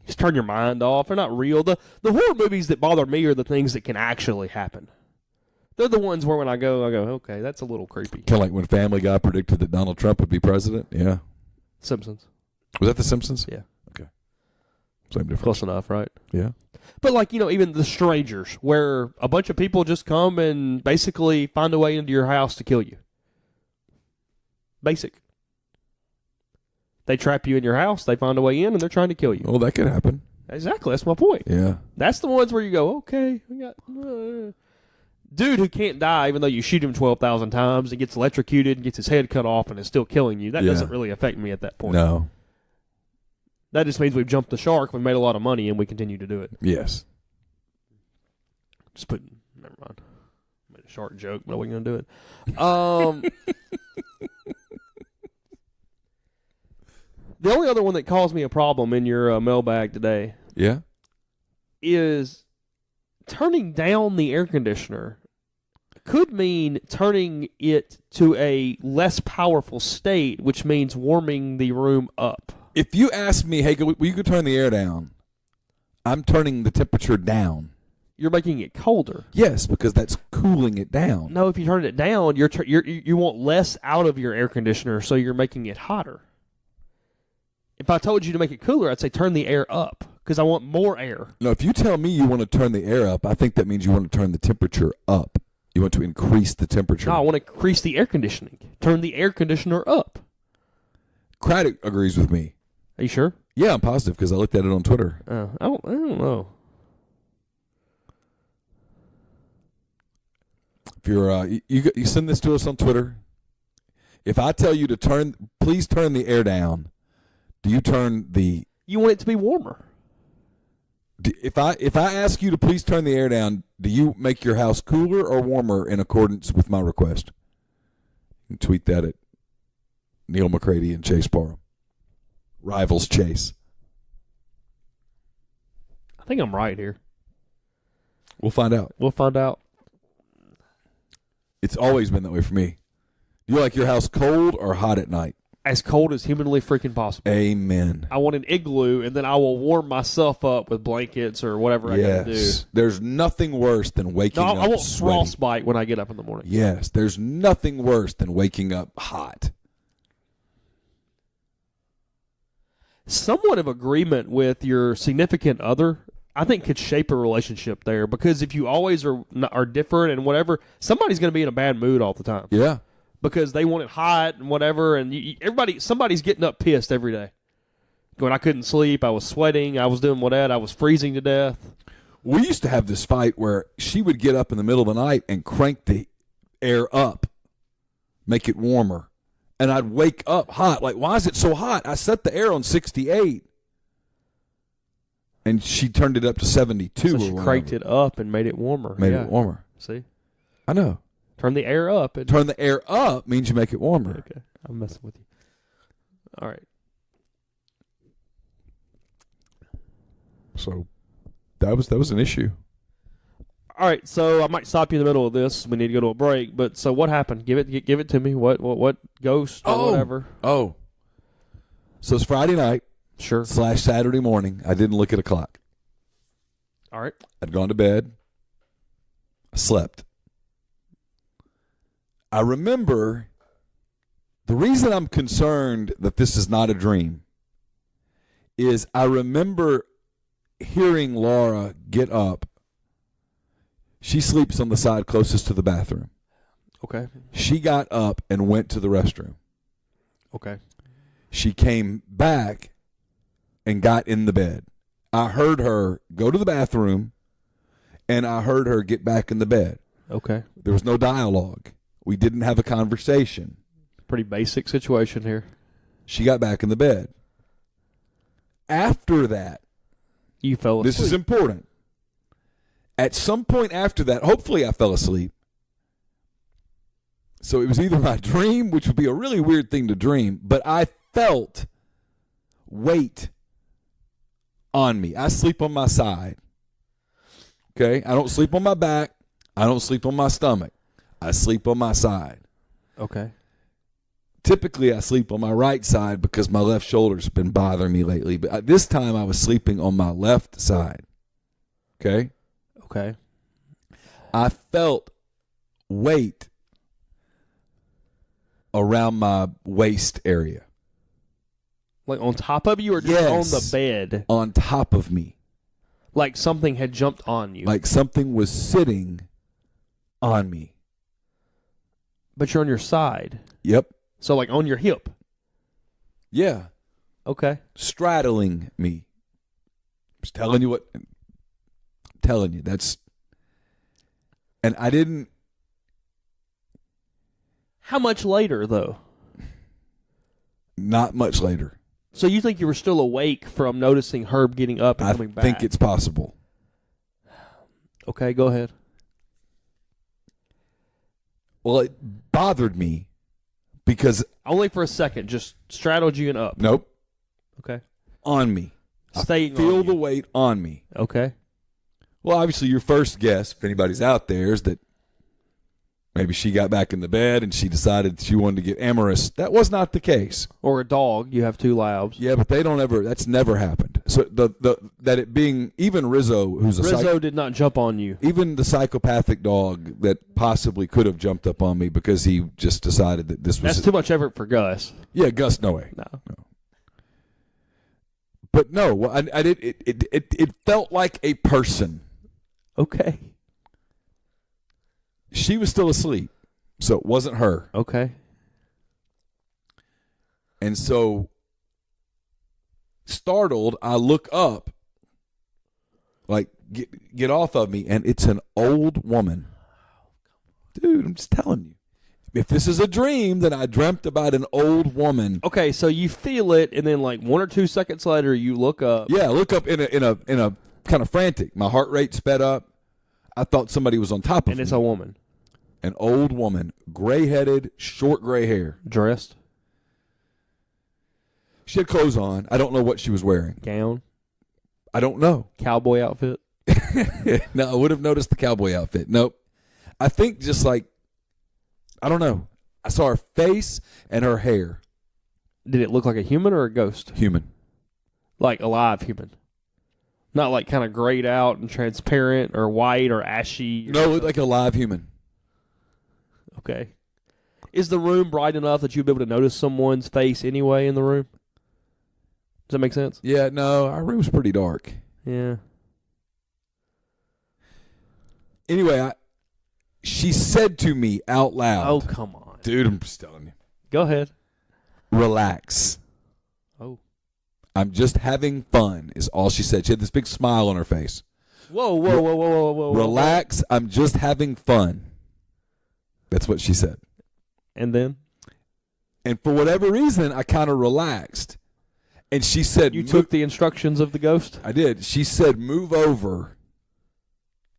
Speaker 5: Just turn your mind off. They're not real. The horror movies that bother me are the things that can actually happen. They're the ones where when I go, okay, that's a little creepy.
Speaker 6: Kind of like when Family Guy predicted that Donald Trump would be president. Yeah.
Speaker 5: Simpsons.
Speaker 6: Was that The Simpsons?
Speaker 5: Yeah.
Speaker 6: Okay. Same difference.
Speaker 5: Close enough, right?
Speaker 6: Yeah.
Speaker 5: But like, even The Strangers, where a bunch of people just come and basically find a way into your house to kill you. Basic. They trap you in your house, they find a way in, and they're trying to kill you.
Speaker 6: Well, that could happen.
Speaker 5: Exactly, that's my point.
Speaker 6: Yeah.
Speaker 5: That's the ones where you go, okay, we got dude who can't die even though you shoot him 12,000 times and gets electrocuted and gets his head cut off and is still killing you. That doesn't really affect me at that point.
Speaker 6: No.
Speaker 5: That just means we've jumped the shark, we've made a lot of money, and we continue to do it.
Speaker 6: Yes.
Speaker 5: Never mind. I made a shark joke, but I wasn't going to do it. The only other one that caused me a problem in your mailbag today is turning down the air conditioner could mean turning it to a less powerful state, which means warming the room up.
Speaker 6: If you ask me, hey, will you go turn the air down? I'm turning the temperature down.
Speaker 5: You're making it colder.
Speaker 6: Yes, because that's cooling it down.
Speaker 5: No, if you turn it down, you want less out of your air conditioner, so you're making it hotter. If I told you to make it cooler, I'd say turn the air up because I want more air.
Speaker 6: No, if you tell me you want to turn the air up, I think that means you want to turn the temperature up. You want to increase the temperature.
Speaker 5: No, I want to increase the air conditioning. Turn the air conditioner up.
Speaker 6: Craddock agrees with me.
Speaker 5: Are you sure?
Speaker 6: Yeah, I'm positive because I looked at it on Twitter.
Speaker 5: I don't know.
Speaker 6: If you're you send this to us on Twitter. If I tell you to please turn the air down, do you turn the?
Speaker 5: You want it to be warmer.
Speaker 6: If I ask you to please turn the air down, do you make your house cooler or warmer in accordance with my request? You can tweet that at Neal McCready and Chase Parham. Rivals Chase.
Speaker 5: I think I'm right here.
Speaker 6: We'll find out. It's always been that way for me. Do you like your house cold or hot at night?
Speaker 5: As cold as humanly freaking possible.
Speaker 6: Amen.
Speaker 5: I want an igloo, and then I will warm myself up with blankets or whatever I got to do.
Speaker 6: There's nothing worse than waking up
Speaker 5: I want
Speaker 6: sweaty.
Speaker 5: frostbite when I get up in the morning.
Speaker 6: Yes, there's nothing worse than waking up hot.
Speaker 5: Somewhat of agreement with your significant other, I think, could shape a relationship there, because if you always are different and whatever, somebody's going to be in a bad mood all the time.
Speaker 6: Yeah.
Speaker 5: Because they want it hot and whatever, and somebody's getting up pissed every day. Going, I couldn't sleep, I was sweating, I was doing whatever, I was freezing to death.
Speaker 6: We used to have this fight where she would get up in the middle of the night and crank the air up, make it warmer. And I'd wake up hot. Like, why is it so hot? I set the air on 68. And she turned it up to 72.
Speaker 5: So she cranked it up and made it warmer.
Speaker 6: Made it warmer.
Speaker 5: See?
Speaker 6: I know.
Speaker 5: Turn the air up.
Speaker 6: Turn the air up means you make it warmer.
Speaker 5: Okay. I'm messing with you. All right.
Speaker 6: So that was an issue.
Speaker 5: All right, so I might stop you in the middle of this. We need to go to a break. But so what happened? Give it to me. What ghost or whatever?
Speaker 6: Oh. So it's Friday night.
Speaker 5: Sure.
Speaker 6: / Saturday morning. I didn't look at a clock.
Speaker 5: All right.
Speaker 6: I'd gone to bed. I slept. I remember the reason I'm concerned that this is not a dream is I remember hearing Laura get up. She sleeps on the side closest to the bathroom.
Speaker 5: Okay.
Speaker 6: She got up and went to the restroom.
Speaker 5: Okay.
Speaker 6: She came back and got in the bed. I heard her go to the bathroom, and I heard her get back in the bed.
Speaker 5: Okay.
Speaker 6: There was no dialogue. We didn't have a conversation.
Speaker 5: Pretty basic situation here.
Speaker 6: She got back in the bed. After that,
Speaker 5: you fell asleep.
Speaker 6: This is important. At some point after that, hopefully I fell asleep. So it was either my dream, which would be a really weird thing to dream, but I felt weight on me. I sleep on my side. Okay? I don't sleep on my back. I don't sleep on my stomach. I sleep on my side.
Speaker 5: Okay.
Speaker 6: Typically, I sleep on my right side because my left shoulder's been bothering me lately. But this time, I was sleeping on my left side. Okay?
Speaker 5: Okay.
Speaker 6: I felt weight around my waist area.
Speaker 5: Like on top of you or just
Speaker 6: Yes.
Speaker 5: on the bed?
Speaker 6: On top of me.
Speaker 5: Like something had jumped on you.
Speaker 6: Like something was sitting on me.
Speaker 5: But you're on your side.
Speaker 6: Yep.
Speaker 5: So like on your hip.
Speaker 6: Yeah.
Speaker 5: Okay.
Speaker 6: Straddling me. Just telling you what. I'm telling you. That's. And I didn't.
Speaker 5: How much later, though?
Speaker 6: Not much later.
Speaker 5: So you think you were still awake from noticing Herb getting up and
Speaker 6: I
Speaker 5: coming back?
Speaker 6: think it's possible.
Speaker 5: Okay, go ahead.
Speaker 6: Well, it bothered me because.
Speaker 5: Only for a second. Just straddled you and up.
Speaker 6: Nope.
Speaker 5: Okay.
Speaker 6: On me.
Speaker 5: Staying
Speaker 6: I feel
Speaker 5: on
Speaker 6: the
Speaker 5: you.
Speaker 6: weight on me.
Speaker 5: Okay.
Speaker 6: Well, obviously, your first guess, if anybody's out there, is that maybe she got back in the bed and she decided she wanted to get amorous. That was not the case.
Speaker 5: Or a dog. You have 2 labs.
Speaker 6: Yeah, but they don't ever. That's never happened. So that it being even Rizzo, who's a
Speaker 5: Rizzo did not jump on you.
Speaker 6: even the psychopathic dog that possibly could have jumped up on me because he just decided that this was
Speaker 5: That's too much effort for Gus.
Speaker 6: Yeah, Gus, no way.
Speaker 5: No.
Speaker 6: But no, well, I did. It felt like a person.
Speaker 5: Okay.
Speaker 6: She was still asleep, so it wasn't her.
Speaker 5: Okay.
Speaker 6: And so, startled, I look up, like, get off of me, and it's an old woman. Dude, I'm just telling you. If this is a dream, then I dreamt about an old woman.
Speaker 5: Okay, so you feel it, and then like 1 or 2 seconds later, you look up.
Speaker 6: Yeah, I look up in a kind of frantic. My heart rate sped up. I thought somebody was on top of me.
Speaker 5: And it's a woman.
Speaker 6: An old woman, gray-headed, short gray hair.
Speaker 5: Dressed?
Speaker 6: She had clothes on. I don't know what she was wearing.
Speaker 5: Gown?
Speaker 6: I don't know.
Speaker 5: Cowboy outfit?
Speaker 6: No, I would have noticed the cowboy outfit. Nope. I think just like, I don't know. I saw her face and her hair.
Speaker 5: Did it look like a human or a ghost?
Speaker 6: Human.
Speaker 5: Like a live human? Not like kind of grayed out and transparent or white or ashy?
Speaker 6: No, it looked like a live human.
Speaker 5: Okay. Is the room bright enough that you'd be able to notice someone's face anyway in the room? Does that make sense?
Speaker 6: Yeah, no, our room's pretty dark.
Speaker 5: Yeah.
Speaker 6: Anyway, she said to me out loud.
Speaker 5: Oh, come on.
Speaker 6: Dude, I'm just telling you.
Speaker 5: Go ahead.
Speaker 6: Relax.
Speaker 5: Oh.
Speaker 6: I'm just having fun, is all she said. She had this big smile on her face.
Speaker 5: Whoa, whoa, whoa, whoa, whoa, whoa.
Speaker 6: Relax. I'm just having fun. That's what she said.
Speaker 5: And then?
Speaker 6: And for whatever reason, I kind of relaxed. And she said...
Speaker 5: You took the instructions of the ghost?
Speaker 6: I did. She said, move over.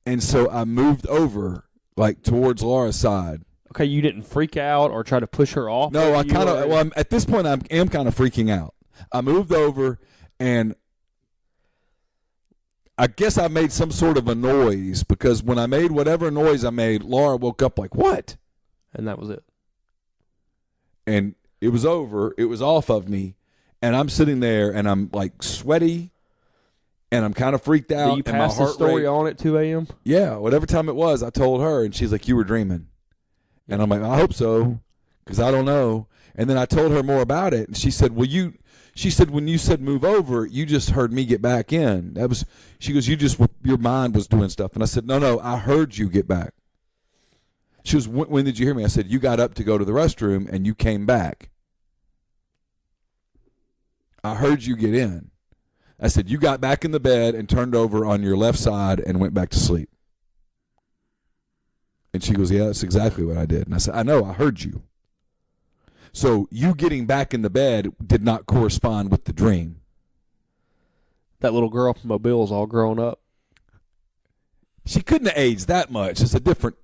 Speaker 6: And so I moved over, like, towards Laura's side.
Speaker 5: Okay, you didn't freak out or try to push her off?
Speaker 6: No, I kind of... Well, at this point, I am kind of freaking out. I moved over, and I guess I made some sort of a noise, because when I made whatever noise I made, Laura woke up like, what?
Speaker 5: And that was it.
Speaker 6: And it was over. It was off of me. And I'm sitting there, and I'm, like, sweaty, and I'm kind of freaked out.
Speaker 5: Did you
Speaker 6: and my
Speaker 5: pass the
Speaker 6: heart
Speaker 5: story
Speaker 6: rate,
Speaker 5: on at 2 a.m.?
Speaker 6: Yeah, whatever time it was, I told her, and she's like, you were dreaming. And I'm like, I hope so, because I don't know. And then I told her more about it, and she said, she said, when you said move over, you just heard me get back in. She goes, your mind was doing stuff. And I said, no, I heard you get back. She goes, when did you hear me? I said, you got up to go to the restroom, and you came back. I heard you get in. I said, you got back in the bed and turned over on your left side and went back to sleep. And she goes, yeah, that's exactly what I did. And I said, I know, I heard you. So you getting back in the bed did not correspond with the dream.
Speaker 5: That little girl from Mobile is all grown up.
Speaker 6: She couldn't have aged that much. It's a different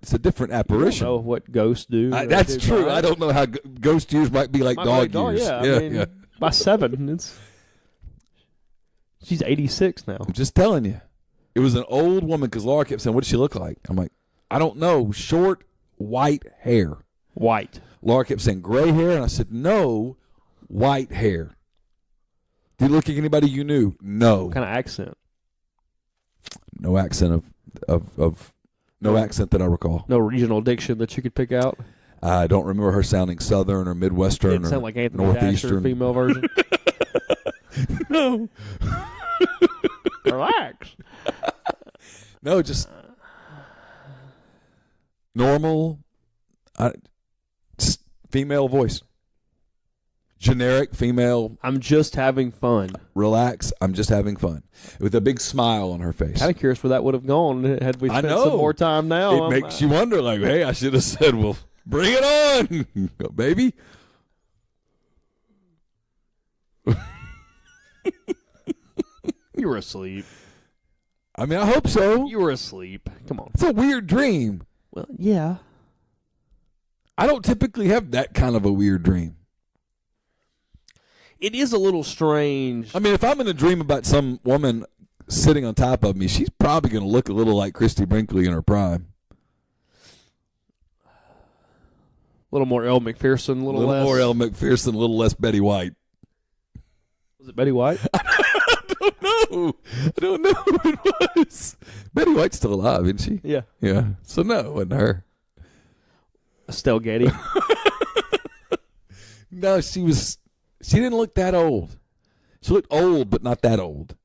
Speaker 6: apparition.
Speaker 5: I don't know what ghosts do.
Speaker 6: That's true. I don't know how ghost years might be like dog years.
Speaker 5: Yeah, I mean, by 7, She's 86 now.
Speaker 6: I'm just telling you. It was an old woman because Laura kept saying, what does she look like? I'm like, I don't know. Short, white hair.
Speaker 5: White.
Speaker 6: Laura kept saying gray hair, and I said, no, white hair. Did you look like anybody you knew? No.
Speaker 5: What kind of accent?
Speaker 6: No accent no accent that I recall.
Speaker 5: No regional diction that you could pick out?
Speaker 6: I don't remember her sounding Southern or Midwestern
Speaker 5: Didn't
Speaker 6: or
Speaker 5: sound like Anthony
Speaker 6: Northeastern.
Speaker 5: Dasher, female version.
Speaker 6: No.
Speaker 5: Relax.
Speaker 6: No, just normal just female voice. Generic female.
Speaker 5: I'm just having fun.
Speaker 6: Relax. I'm just having fun. With a big smile on her face.
Speaker 5: Kind of curious where that would have gone had we spent some more time now.
Speaker 6: It makes you wonder, like, hey, I should have said, well, bring it on, baby.
Speaker 5: You were asleep.
Speaker 6: I mean, I hope so.
Speaker 5: You were asleep. Come on.
Speaker 6: It's a weird dream.
Speaker 5: Well, yeah.
Speaker 6: I don't typically have that kind of a weird dream.
Speaker 5: It is a little strange.
Speaker 6: I mean, if I'm in a dream about some woman sitting on top of me, she's probably going to look a little like Christy Brinkley in her prime.
Speaker 5: A little more Elle McPherson, a little less.
Speaker 6: more Elle McPherson, a little less Betty White.
Speaker 5: Was it Betty White?
Speaker 6: I don't know who it was. Betty White's still alive, isn't she?
Speaker 5: Yeah.
Speaker 6: Yeah. So no, it wasn't her.
Speaker 5: Estelle Getty.
Speaker 6: No, she didn't look that old. She looked old, but not that old.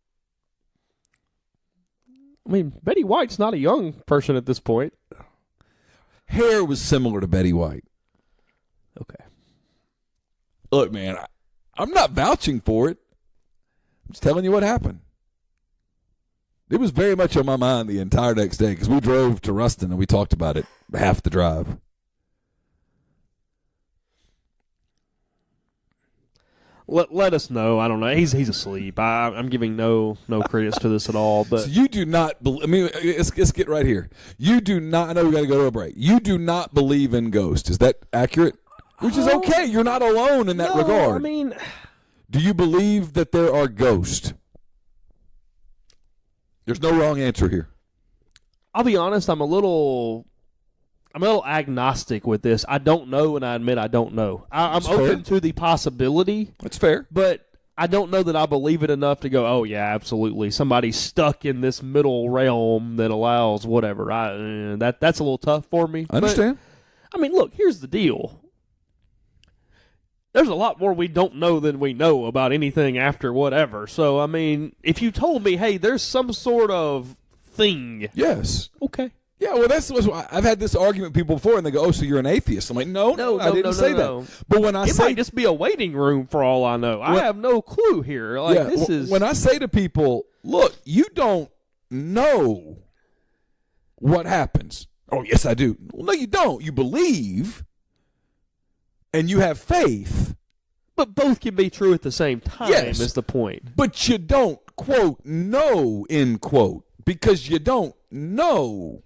Speaker 5: I mean, Betty White's not a young person at this point.
Speaker 6: Hair was similar to Betty White.
Speaker 5: Okay.
Speaker 6: Look, man, I'm not vouching for it. I'm just telling you what happened. It was very much on my mind the entire next day because we drove to Ruston and we talked about it half the drive.
Speaker 5: Let us know. I don't know. He's asleep. I'm giving no credence to this at all. But
Speaker 6: so you do not. I mean, let's get right here. You do not. I know we got to go to a break. You do not believe in ghosts. Is that accurate? Which is okay. You're not alone in that regard.
Speaker 5: I mean,
Speaker 6: do you believe that there are ghosts? There's no wrong answer here.
Speaker 5: I'll be honest. I'm a little agnostic with this. I don't know, and I admit I don't know. I'm open to the possibility.
Speaker 6: That's fair.
Speaker 5: But I don't know that I believe it enough to go, oh, yeah, absolutely. Somebody's stuck in this middle realm that allows whatever. That's a little tough for me.
Speaker 6: I understand.
Speaker 5: But, I mean, look, here's the deal. There's a lot more we don't know than we know about anything after whatever. So, I mean, if you told me, hey, there's some sort of thing.
Speaker 6: Yes.
Speaker 5: Okay.
Speaker 6: Yeah, well, I've had this argument with people before, and they go, "Oh, so you're an atheist?" I'm like, "No, I didn't say that." But when
Speaker 5: it might just be a waiting room for all I know. I have no clue here.
Speaker 6: When I say to people, "Look, you don't know what happens." Oh, yes, I do. Well, no, you don't. You believe, and you have faith.
Speaker 5: But both can be true at the same time.
Speaker 6: Yes,
Speaker 5: is the point.
Speaker 6: But you don't quote know end quote because you don't know.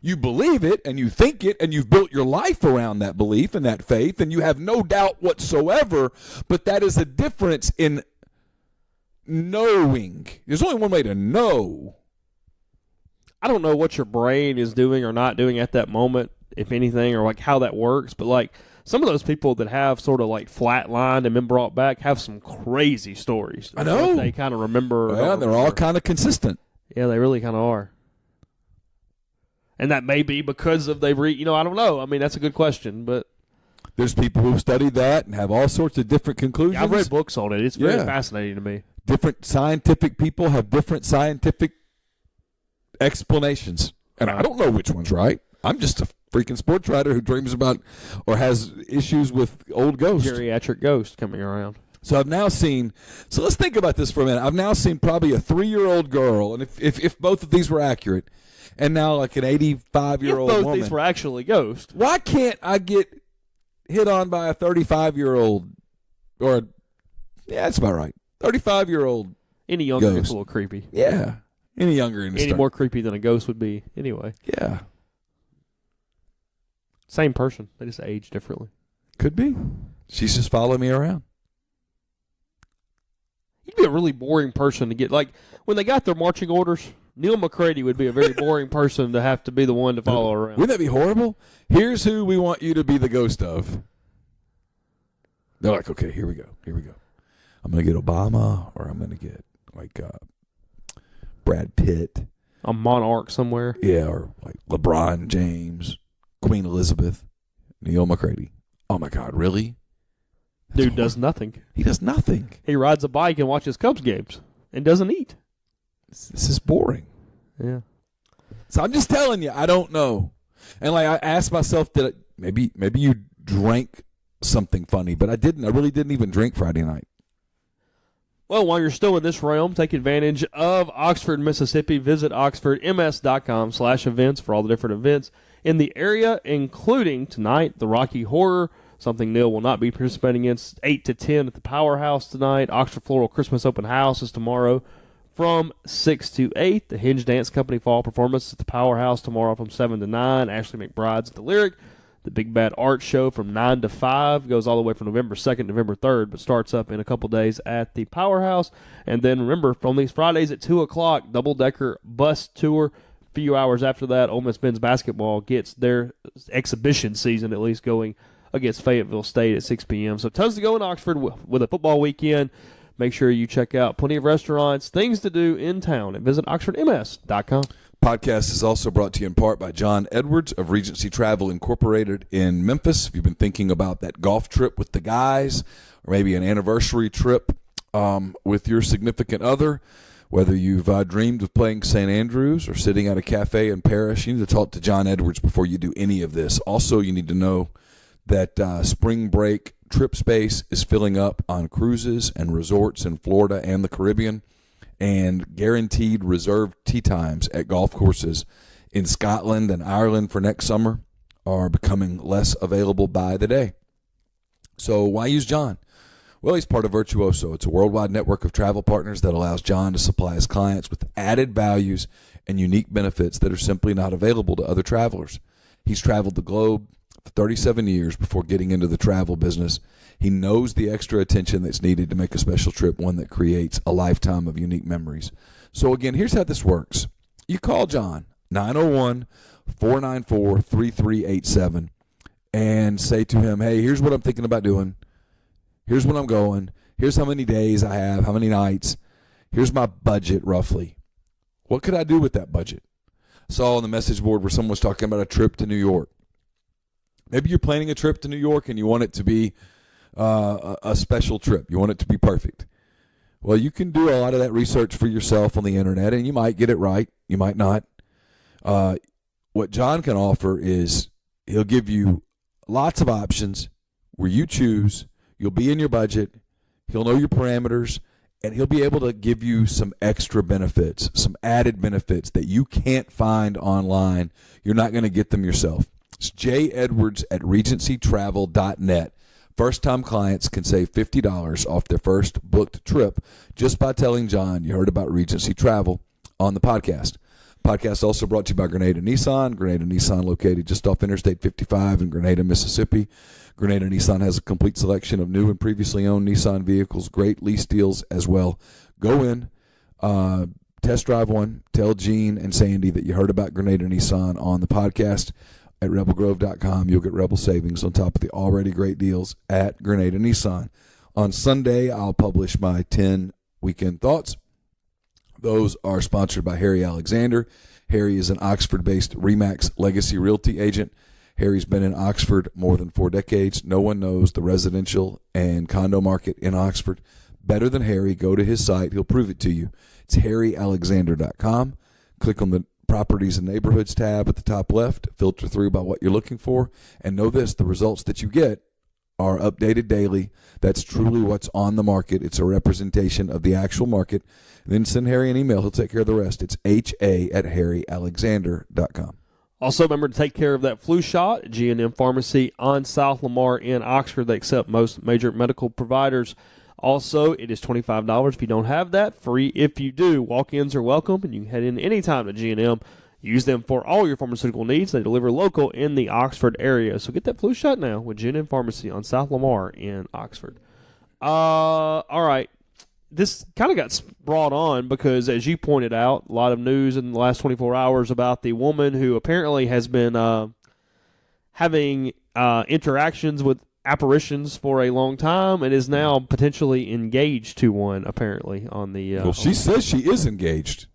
Speaker 6: You believe it, and you think it, and you've built your life around that belief and that faith, and you have no doubt whatsoever, but that is a difference in knowing. There's only one way to know.
Speaker 5: I don't know what your brain is doing or not doing at that moment, if anything, or like how that works, but like some of those people that have sort of like flatlined and been brought back have some crazy stories.
Speaker 6: I know.
Speaker 5: They kind of remember.
Speaker 6: Yeah, they're all kind of consistent.
Speaker 5: Yeah, they really kind of are. And that may be because of I don't know. I mean, that's a good question, but
Speaker 6: there's people who've studied that and have all sorts of different conclusions.
Speaker 5: Yeah, I've read books on it. It's very fascinating to me.
Speaker 6: Different scientific people have different scientific explanations, and I don't know which one's right. I'm just a freaking sports writer who dreams about or has issues with old ghosts.
Speaker 5: Geriatric ghost coming around.
Speaker 6: So I've now seen. So let's think about this for a minute. I've now seen probably a 3-year-old girl, and if both of these were accurate. And now like an 85-year-old woman.
Speaker 5: If both these were actually ghosts.
Speaker 6: Why can't I get hit on by a 35-year-old that's about right. 35-year-old
Speaker 5: Any younger
Speaker 6: ghost.
Speaker 5: gets a little creepy.
Speaker 6: Yeah. Any younger.
Speaker 5: Any more creepy than a ghost would be anyway.
Speaker 6: Yeah.
Speaker 5: Same person. They just age differently.
Speaker 6: Could be. She's just following me around.
Speaker 5: He'd be a really boring person to get. Like, when they got their marching orders, Neal McCready would be a very boring person to have to be the one to follow around.
Speaker 6: Wouldn't that be horrible? Here's who we want you to be the ghost of. They're like, okay, here we go. I'm going to get Obama, or I'm going to get, like, Brad Pitt.
Speaker 5: A monarch somewhere.
Speaker 6: Yeah, or like LeBron James, Queen Elizabeth, Neal McCready. Oh, my God, really?
Speaker 5: Dude does nothing.
Speaker 6: He does nothing.
Speaker 5: He rides a bike and watches Cubs games and doesn't eat.
Speaker 6: This is boring.
Speaker 5: Yeah.
Speaker 6: So I'm just telling you, I don't know. And like I asked myself, maybe you drank something funny, but I didn't. I really didn't even drink Friday night.
Speaker 5: Well, while you're still in this realm, take advantage of Oxford, Mississippi. Visit oxfordms.com/events for all the different events in the area, including tonight, the Rocky Horror, something Neal will not be participating in. It's 8 to 10 at the Powerhouse tonight. Oxford Floral Christmas Open House is tomorrow from 6 to 8. The Hinge Dance Company Fall Performance at the Powerhouse tomorrow from 7 to 9. Ashley McBride's at the Lyric. The Big Bad Art Show from 9 to 5 goes all the way from November 2nd to November 3rd, but starts up in a couple days at the Powerhouse. And then remember, from these Fridays at 2 o'clock, double-decker bus tour. A few hours after that, Ole Miss men's basketball gets their exhibition season at least going against Fayetteville State at 6 p.m. So tons to go in Oxford with a football weekend. Make sure you check out plenty of restaurants, things to do in town, and visit oxfordms.com.
Speaker 6: Podcast is also brought to you in part by John Edwards of Regency Travel Incorporated in Memphis. If you've been thinking about that golf trip with the guys, or maybe an anniversary trip with your significant other, whether you've dreamed of playing St. Andrews or sitting at a cafe in Paris, you need to talk to John Edwards before you do any of this. Also, you need to know that spring break trip space is filling up on cruises and resorts in Florida and the Caribbean. And guaranteed reserved tee times at golf courses in Scotland and Ireland for next summer are becoming less available by the day. So why use John? Well, he's part of Virtuoso. It's a worldwide network of travel partners that allows John to supply his clients with added values and unique benefits that are simply not available to other travelers. He's traveled the globe for 37 years before getting into the travel business. He knows the extra attention that's needed to make a special trip one that creates a lifetime of unique memories. So again, here's how this works. You call John, 901-494-3387, and say to him, hey, here's what I'm thinking about doing. Here's when I'm going. Here's how many days I have, how many nights. Here's my budget roughly. What could I do with that budget? I saw on the message board where someone was talking about a trip to New York. Maybe you're planning a trip to New York and you want it to be a special trip. You want it to be perfect. Well, you can do a lot of that research for yourself on the internet, and you might get it right. You might not. What John can offer is he'll give you lots of options where you choose. You'll be in your budget. He'll know your parameters, and he'll be able to give you some extra benefits, some added benefits that you can't find online. You're not going to get them yourself. It's J. Edwards at regencytravel.net. First-time clients can save $50 off their first booked trip just by telling John you heard about Regency Travel on the podcast. Podcast also brought to you by Grenada Nissan. Grenada Nissan located just off Interstate 55 in Grenada, Mississippi. Grenada Nissan has a complete selection of new and previously owned Nissan vehicles, great lease deals as well. Go in, test drive one, tell Gene and Sandy that you heard about Grenada Nissan on the podcast. At rebelgrove.com, you'll get Rebel savings on top of the already great deals at Grenada Nissan. On Sunday, I'll publish my 10 weekend thoughts. Those are sponsored by Harry Alexander. Harry is an Oxford-based RE/MAX legacy realty agent. Harry's been in Oxford more than 4 decades. No one knows the residential and condo market in Oxford better than Harry. Go to his site. He'll prove it to you. It's harryalexander.com. Click on the Properties and Neighborhoods tab at the top left, filter through by what you're looking for, and know this, the results that you get are updated daily. That's truly what's on the market. It's a representation of the actual market. And then send Harry an email. He'll take care of the rest. It's ha@harryalexander.com.
Speaker 5: Also, remember to take care of that flu shot at G&M Pharmacy on South Lamar in Oxford. They accept most major medical providers. Also, it is $25 if you don't have that, free if you do. Walk-ins are welcome, and you can head in anytime to G&M. Use them for all your pharmaceutical needs. They deliver local in the Oxford area. So get that flu shot now with G&M Pharmacy on South Lamar in Oxford. All right. this kind of got brought on because, as you pointed out, a lot of news in the last 24 hours about the woman who apparently has been having interactions with apparitions for a long time and is now potentially engaged to one, apparently, on the...
Speaker 6: well, she says she is engaged.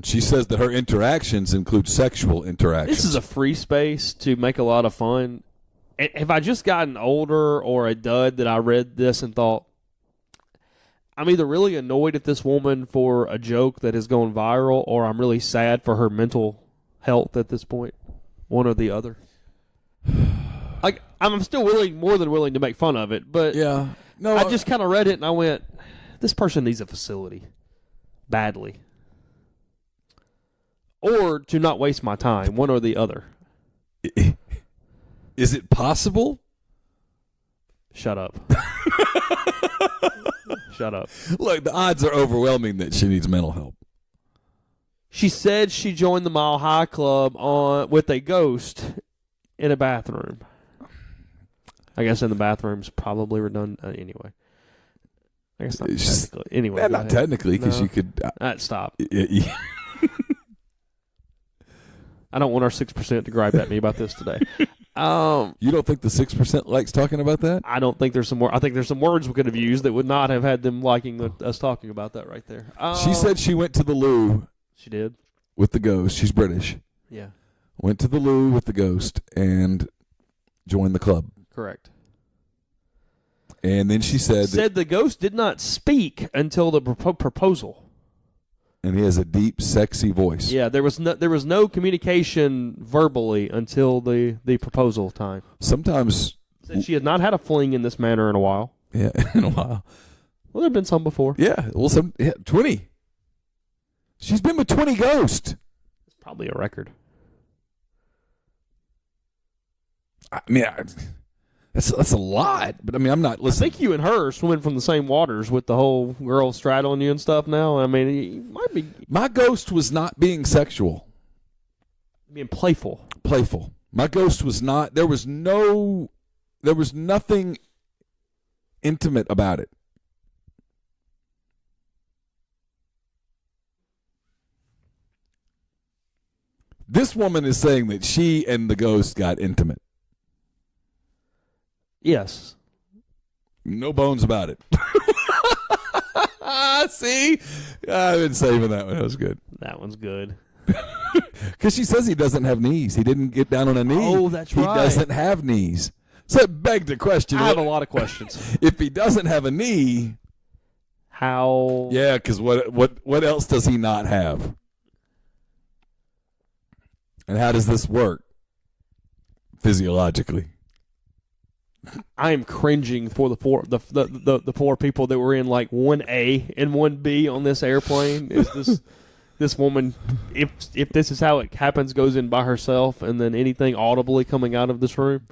Speaker 6: She says that her interactions include sexual interactions.
Speaker 5: This is a free space to make a lot of fun. Have I just gotten older or a dud that I read this and thought, I'm either really annoyed at this woman for a joke that has gone viral, or I'm really sad for her mental health at this point? One or the other. Like, I'm still more than willing to make fun of it, but
Speaker 6: yeah. No,
Speaker 5: I just kind of read it and I went, this person needs a facility badly. Or to not waste my time, one or the other.
Speaker 6: Is it possible?
Speaker 5: Shut up. Shut up.
Speaker 6: Look, the odds are overwhelming that she needs mental help.
Speaker 5: She said she joined the Mile High Club with a ghost in a bathroom. I guess in the bathroom's probably redundant. Anyway. I guess not technically. Anyway.
Speaker 6: Not technically, because you could...
Speaker 5: stop. I don't want our 6% to gripe at me about this today.
Speaker 6: You don't think the 6% likes talking about that?
Speaker 5: I don't think there's some more. I think there's some words we could have used that would not have had them liking us talking about that right there.
Speaker 6: She said she went to the loo.
Speaker 5: She did.
Speaker 6: With the ghost. She's British.
Speaker 5: Yeah.
Speaker 6: Went to the loo with the ghost and joined the club.
Speaker 5: Correct.
Speaker 6: And then she said
Speaker 5: the ghost did not speak until the proposal.
Speaker 6: And he has a deep, sexy voice.
Speaker 5: Yeah, there was no communication verbally until the proposal time.
Speaker 6: Sometimes
Speaker 5: Said she had not had a fling in this manner in a while.
Speaker 6: Yeah, in a while.
Speaker 5: Well, there have been some before.
Speaker 6: Yeah, well, 20. She's been with 20 ghosts.
Speaker 5: It's probably a record.
Speaker 6: I mean, that's a lot. But I mean, I'm not listening.
Speaker 5: I think you and her are swimming from the same waters with the whole girl straddling you and stuff now. I mean, it might be.
Speaker 6: My ghost was not being sexual.
Speaker 5: Being playful.
Speaker 6: Playful. My ghost was not. There was nothing intimate about it. This woman is saying that she and the ghost got intimate.
Speaker 5: Yes.
Speaker 6: No bones about it. See? I've been saving that one. That was good.
Speaker 5: That one's good.
Speaker 6: Because she says he doesn't have knees. He didn't get down on a knee.
Speaker 5: Oh, that's right.
Speaker 6: He doesn't have knees. So it begged the question.
Speaker 5: I have a lot of questions.
Speaker 6: If he doesn't have a knee,
Speaker 5: how?
Speaker 6: Yeah, because what else does he not have? And how does this work physiologically?
Speaker 5: I am cringing for the four people that were in like 1A and 1B on this airplane. Is this woman, if this is how it happens, goes in by herself, and then anything audibly coming out of this room?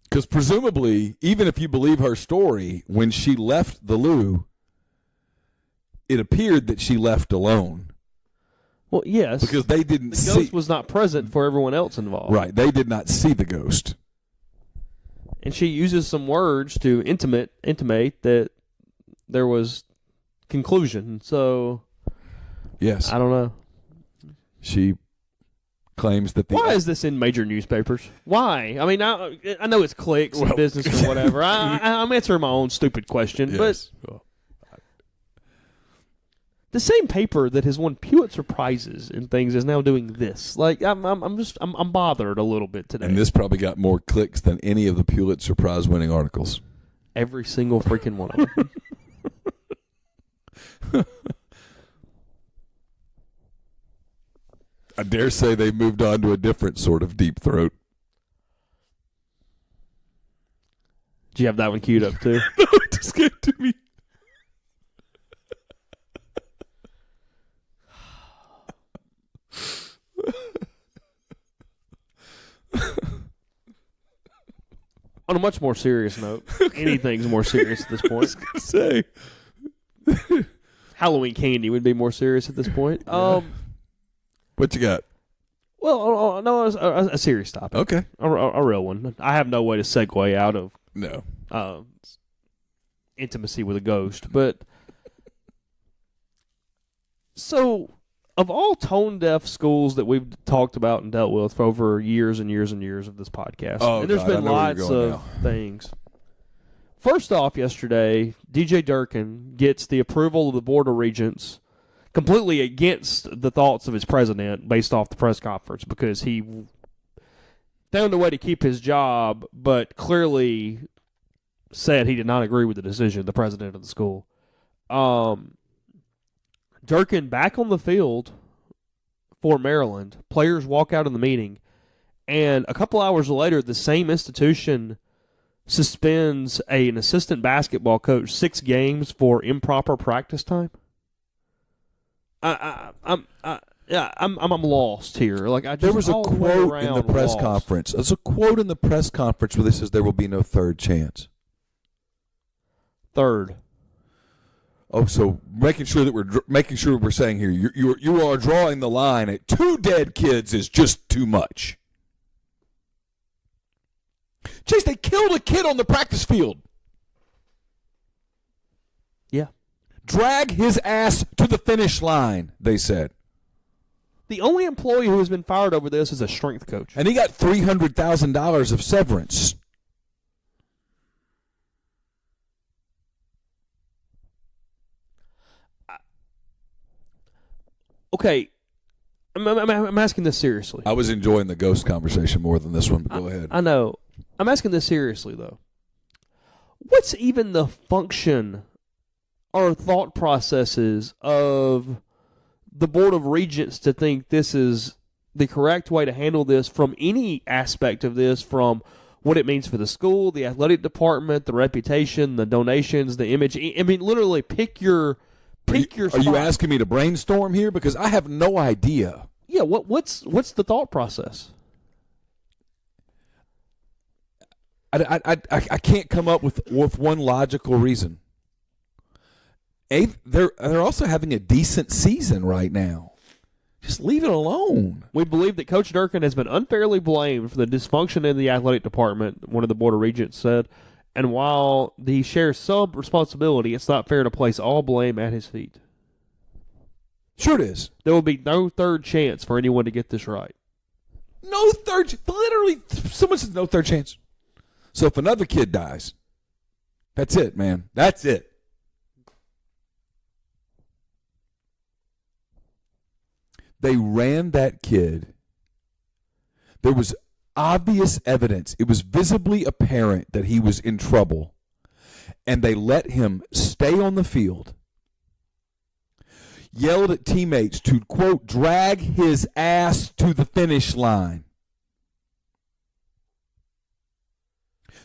Speaker 6: Because presumably, even if you believe her story, when she left the loo, it appeared that she left alone.
Speaker 5: Well, yes.
Speaker 6: Because they didn't see.
Speaker 5: The ghost was not present for everyone else involved.
Speaker 6: Right. They did not see the ghost.
Speaker 5: And she uses some words to intimate that there was conclusion. So,
Speaker 6: yes.
Speaker 5: I don't know.
Speaker 6: She claims that
Speaker 5: Why is this in major newspapers? Why? I mean, I know it's clicks and business or whatever. I'm answering my own stupid question,
Speaker 6: yes.
Speaker 5: but the same paper that has won Pulitzer Prizes and things is now doing this. Like, I'm bothered a little bit today.
Speaker 6: And this probably got more clicks than any of the Pulitzer Prize winning articles.
Speaker 5: Every single freaking one of them.
Speaker 6: I dare say they moved on to a different sort of deep throat.
Speaker 5: Did you have that one queued up too?
Speaker 6: No, it just came to me.
Speaker 5: On a much more serious note, anything's more serious at this point.
Speaker 6: I was going to say.
Speaker 5: Halloween candy would be more serious at this point.
Speaker 6: Yeah. What you got?
Speaker 5: Well, no, a serious topic.
Speaker 6: Okay.
Speaker 5: A real one. I have no way to segue out of
Speaker 6: no
Speaker 5: intimacy with a ghost, but So, of all tone-deaf schools that we've talked about and dealt with for over years and years and years of this podcast, and there's been lots of things. First off, yesterday, DJ Durkin gets the approval of the Board of Regents completely against the thoughts of his president based off the press conference because he found a way to keep his job but clearly said he did not agree with the decision of the president of the school. Durkin back on the field for Maryland. Players walk out of the meeting, and a couple hours later, the same institution suspends an assistant basketball coach 6 games for improper practice time. I'm lost here.
Speaker 6: There was a quote in the press conference. There's a quote in the press conference where this says there will be no third chance.
Speaker 5: Third.
Speaker 6: Oh, so making sure we're saying here you are drawing the line at 2 dead kids is just too much. Chase, they killed a kid on the practice field.
Speaker 5: Yeah.
Speaker 6: Drag his ass to the finish line, they said.
Speaker 5: The only employee who has been fired over this is a strength coach.
Speaker 6: And he got $300,000 of severance.
Speaker 5: Okay, I'm asking this seriously.
Speaker 6: I was enjoying the ghost conversation more than this one, but go ahead.
Speaker 5: I know. I'm asking this seriously, though. What's even the function or thought processes of the Board of Regents to think this is the correct way to handle this from any aspect of this, from what it means for the school, the athletic department, the reputation, the donations, the image? I mean, literally pick your spot.
Speaker 6: Are you asking me to brainstorm here? Because I have no idea.
Speaker 5: Yeah, what's the thought process?
Speaker 6: I can't come up with one logical reason. They're also having a decent season right now. Just leave it alone.
Speaker 5: We believe that Coach Durkin has been unfairly blamed for the dysfunction in the athletic department, one of the Board of Regents said. And while he shares some responsibility, it's not fair to place all blame at his feet.
Speaker 6: Sure it is.
Speaker 5: There will be no third chance for anyone to get this right.
Speaker 6: No third. Literally, someone says no third chance. So if another kid dies, that's it, man. That's it. They ran that kid. There was obvious evidence. It was visibly apparent that he was in trouble. And they let him stay on the field. Yelled at teammates to, quote, drag his ass to the finish line.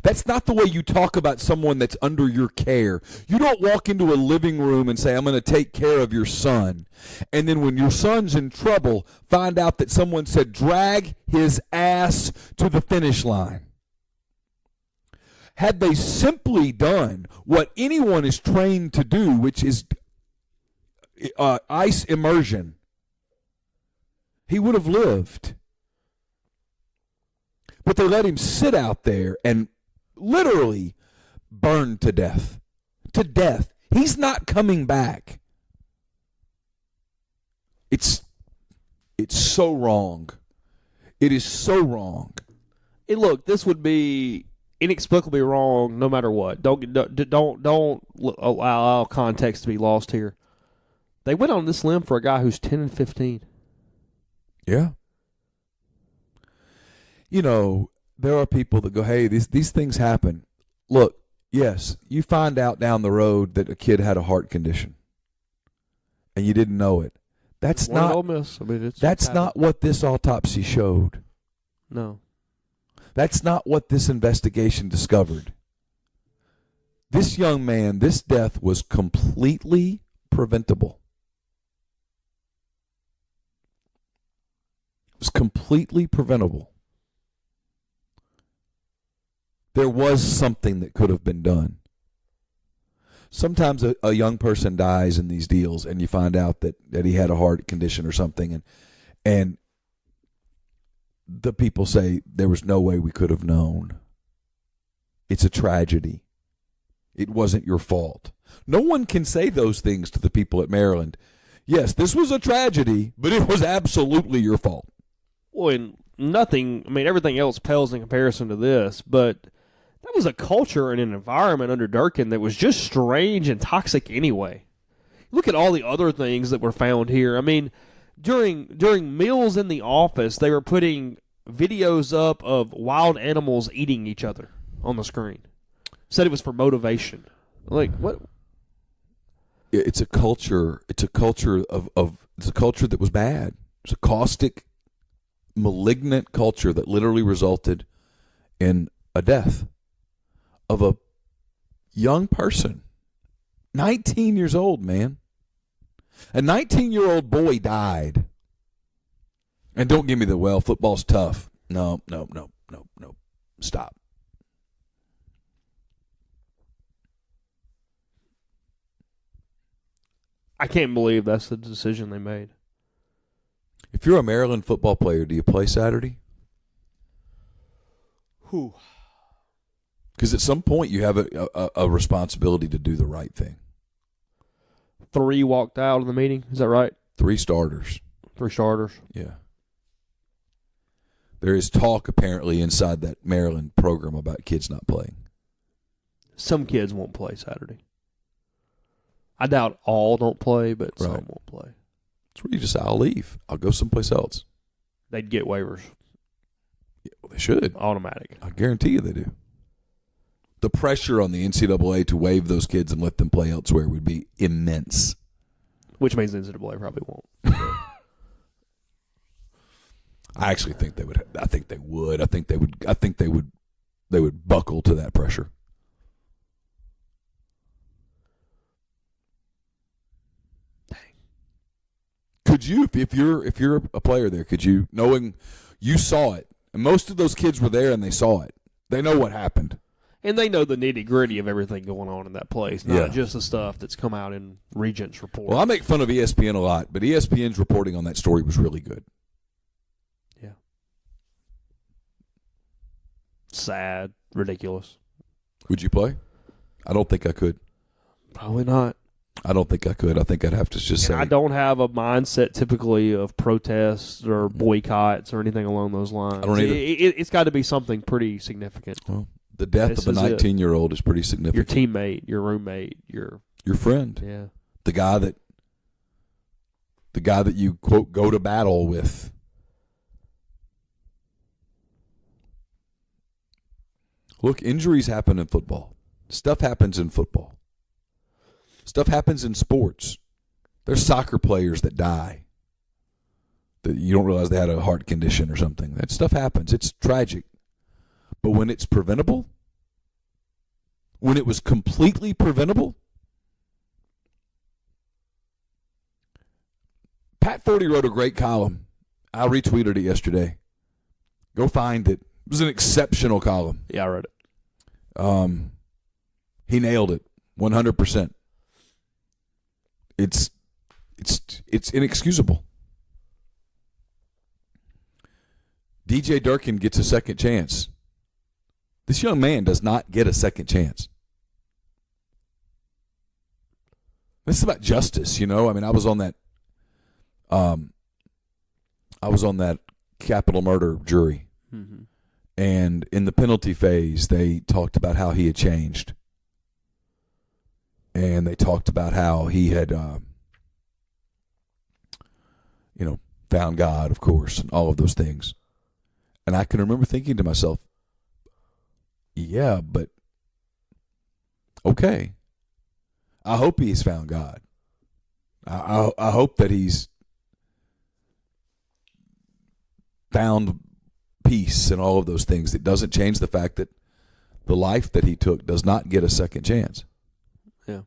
Speaker 6: That's not the way you talk about someone that's under your care. You don't walk into a living room and say, I'm going to take care of your son. And then when your son's in trouble, find out that someone said, drag his ass to the finish line. Had they simply done what anyone is trained to do, which is ice immersion, he would have lived. But they let him sit out there and literally burned to death. To death. He's not coming back. It's so wrong. It is so wrong.
Speaker 5: Hey, look, this would be inexplicably wrong no matter what. Don't allow context to be lost here. They went on this limb for a guy who's 10-15.
Speaker 6: Yeah. You know, there are people that go, hey, these things happen. Look, yes, you find out down the road that a kid had a heart condition and you didn't know it. That's not
Speaker 5: Ole Miss. I mean,
Speaker 6: that's not what this autopsy showed.
Speaker 5: No.
Speaker 6: That's not what this investigation discovered. This young man, this death was completely preventable. It was completely preventable. There was something that could have been done. Sometimes a young person dies in these deals and you find out that he had a heart condition or something, and the people say there was no way we could have known. It's a tragedy. It wasn't your fault. No one can say those things to the people at Maryland. Yes, this was a tragedy, but it was absolutely your fault.
Speaker 5: Well, and nothing, I mean, everything else pales in comparison to this, but that was a culture and an environment under Durkin that was just strange and toxic anyway. Look at all the other things that were found here. I mean, during meals in the office, they were putting videos up of wild animals eating each other on the screen. Said it was for motivation. Like, what?
Speaker 6: It's a culture. It's a culture it's a culture that was bad. It's a caustic, malignant culture that literally resulted in a death of a young person. 19 years old, man. A 19-year-old boy died. And don't give me the, football's tough. No. Stop.
Speaker 5: I can't believe that's the decision they made.
Speaker 6: If you're a Maryland football player, do you play Saturday?
Speaker 5: Whew.
Speaker 6: Because at some point you have a responsibility to do the right thing.
Speaker 5: 3 walked out of the meeting. Is that right?
Speaker 6: 3 starters.
Speaker 5: 3 starters.
Speaker 6: Yeah. There is talk apparently inside that Maryland program about kids not playing.
Speaker 5: Some kids won't play Saturday. I doubt all don't play, but some
Speaker 6: Right.
Speaker 5: won't play.
Speaker 6: It's where you just say, I'll leave. I'll go someplace else.
Speaker 5: They'd get waivers.
Speaker 6: Yeah, well, they should.
Speaker 5: Automatic.
Speaker 6: I guarantee you they do. The pressure on the NCAA to waive those kids and let them play elsewhere would be immense.
Speaker 5: Which means the NCAA probably won't.
Speaker 6: I actually think they would. I think they would. I think they would buckle to that pressure.
Speaker 5: Dang.
Speaker 6: Could you, if you're a player there, could you, knowing you saw it, and most of those kids were there and they saw it, they know what happened.
Speaker 5: And they know the nitty-gritty of everything going on in that place, not
Speaker 6: Yeah.
Speaker 5: just the stuff that's come out in Regent's report.
Speaker 6: Well, I make fun of ESPN a lot, but ESPN's reporting on that story was really good.
Speaker 5: Yeah. Sad. Ridiculous.
Speaker 6: Would you play? I don't think I could.
Speaker 5: Probably not.
Speaker 6: I don't think I could. I think I'd have to just say.
Speaker 5: And I don't have a mindset typically of protests or boycotts or anything along those lines.
Speaker 6: I don't either.
Speaker 5: It's got to be something pretty significant.
Speaker 6: Well, the death
Speaker 5: This
Speaker 6: of a
Speaker 5: is it.
Speaker 6: 19-year-old is pretty
Speaker 5: Your
Speaker 6: significant.
Speaker 5: teammate, your roommate, your
Speaker 6: friend,
Speaker 5: yeah.
Speaker 6: the guy that you quote go to battle with. Look, injuries happen in football. Stuff happens in football. Stuff happens in sports. There's soccer players that die. That you don't realize they had a heart condition or something. That stuff happens. It's tragic. But when it's preventable, when it was completely preventable, Pat Forty wrote a great column. I retweeted it yesterday. Go find it. It was an exceptional column.
Speaker 5: Yeah, I read it.
Speaker 6: He nailed it 100%. It's inexcusable. DJ Durkin gets a second chance. This young man does not get a second chance. This is about justice, you know. I mean, I was on that capital murder jury.
Speaker 5: Mm-hmm.
Speaker 6: And in the penalty phase, they talked about how he had changed. And they talked about how he had, found God, of course, and all of those things. And I can remember thinking to myself, yeah, but okay. I hope he's found God. I hope that he's found peace and all of those things. It doesn't change the fact that the life that he took does not get a second chance.
Speaker 5: Yeah.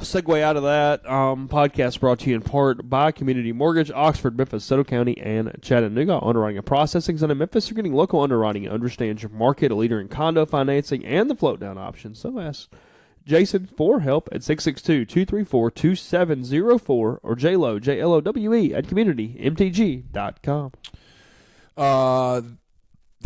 Speaker 5: Segue out of that, podcast brought to you in part by Community Mortgage, Oxford, Memphis, Soto County, and Chattanooga. Underwriting and processing zone in Memphis. You're getting local underwriting and understands your market, a leader in condo financing and the float down options. So ask Jason for help at 662-234-2704 or JLowe, JLOWE at communitymtg.com.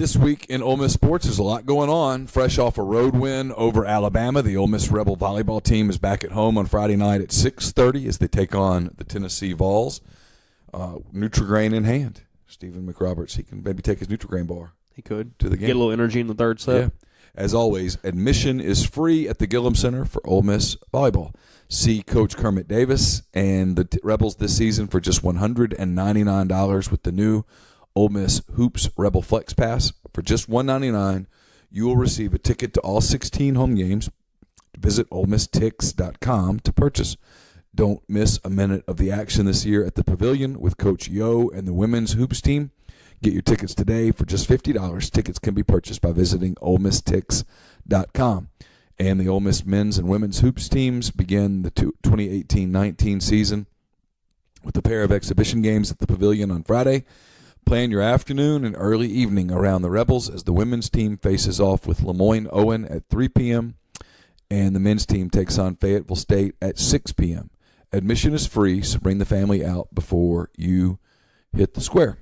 Speaker 6: This week in Ole Miss sports, there's a lot going on. Fresh off a road win over Alabama, the Ole Miss Rebel volleyball team is back at home on Friday night at 6:30 as they take on the Tennessee Vols. Nutri-Grain in hand. Stephen McRoberts, he can maybe take his Nutri-Grain bar.
Speaker 5: He could.
Speaker 6: To the game.
Speaker 5: Get a little energy in the third set.
Speaker 6: Yeah. As always, admission is free at the Gillum Center for Ole Miss volleyball. See Coach Kermit Davis and the Rebels this season for just $199 with the new Ole Miss Hoops Rebel Flex Pass. For just $199, you will receive a ticket to all 16 home games. Visit OleMissTix.com to purchase. Don't miss a minute of the action this year at the Pavilion with Coach Yo and the women's hoops team. Get your tickets today for just $50. Tickets can be purchased by visiting OleMissTix.com. And the Ole Miss men's and women's hoops teams begin the 2018-19 season with a pair of exhibition games at the Pavilion on Friday. Plan your afternoon and early evening around the Rebels as the women's team faces off with Lemoyne Owen at 3 p.m. and the men's team takes on Fayetteville State at 6 p.m. Admission is free, so bring the family out before you hit the square.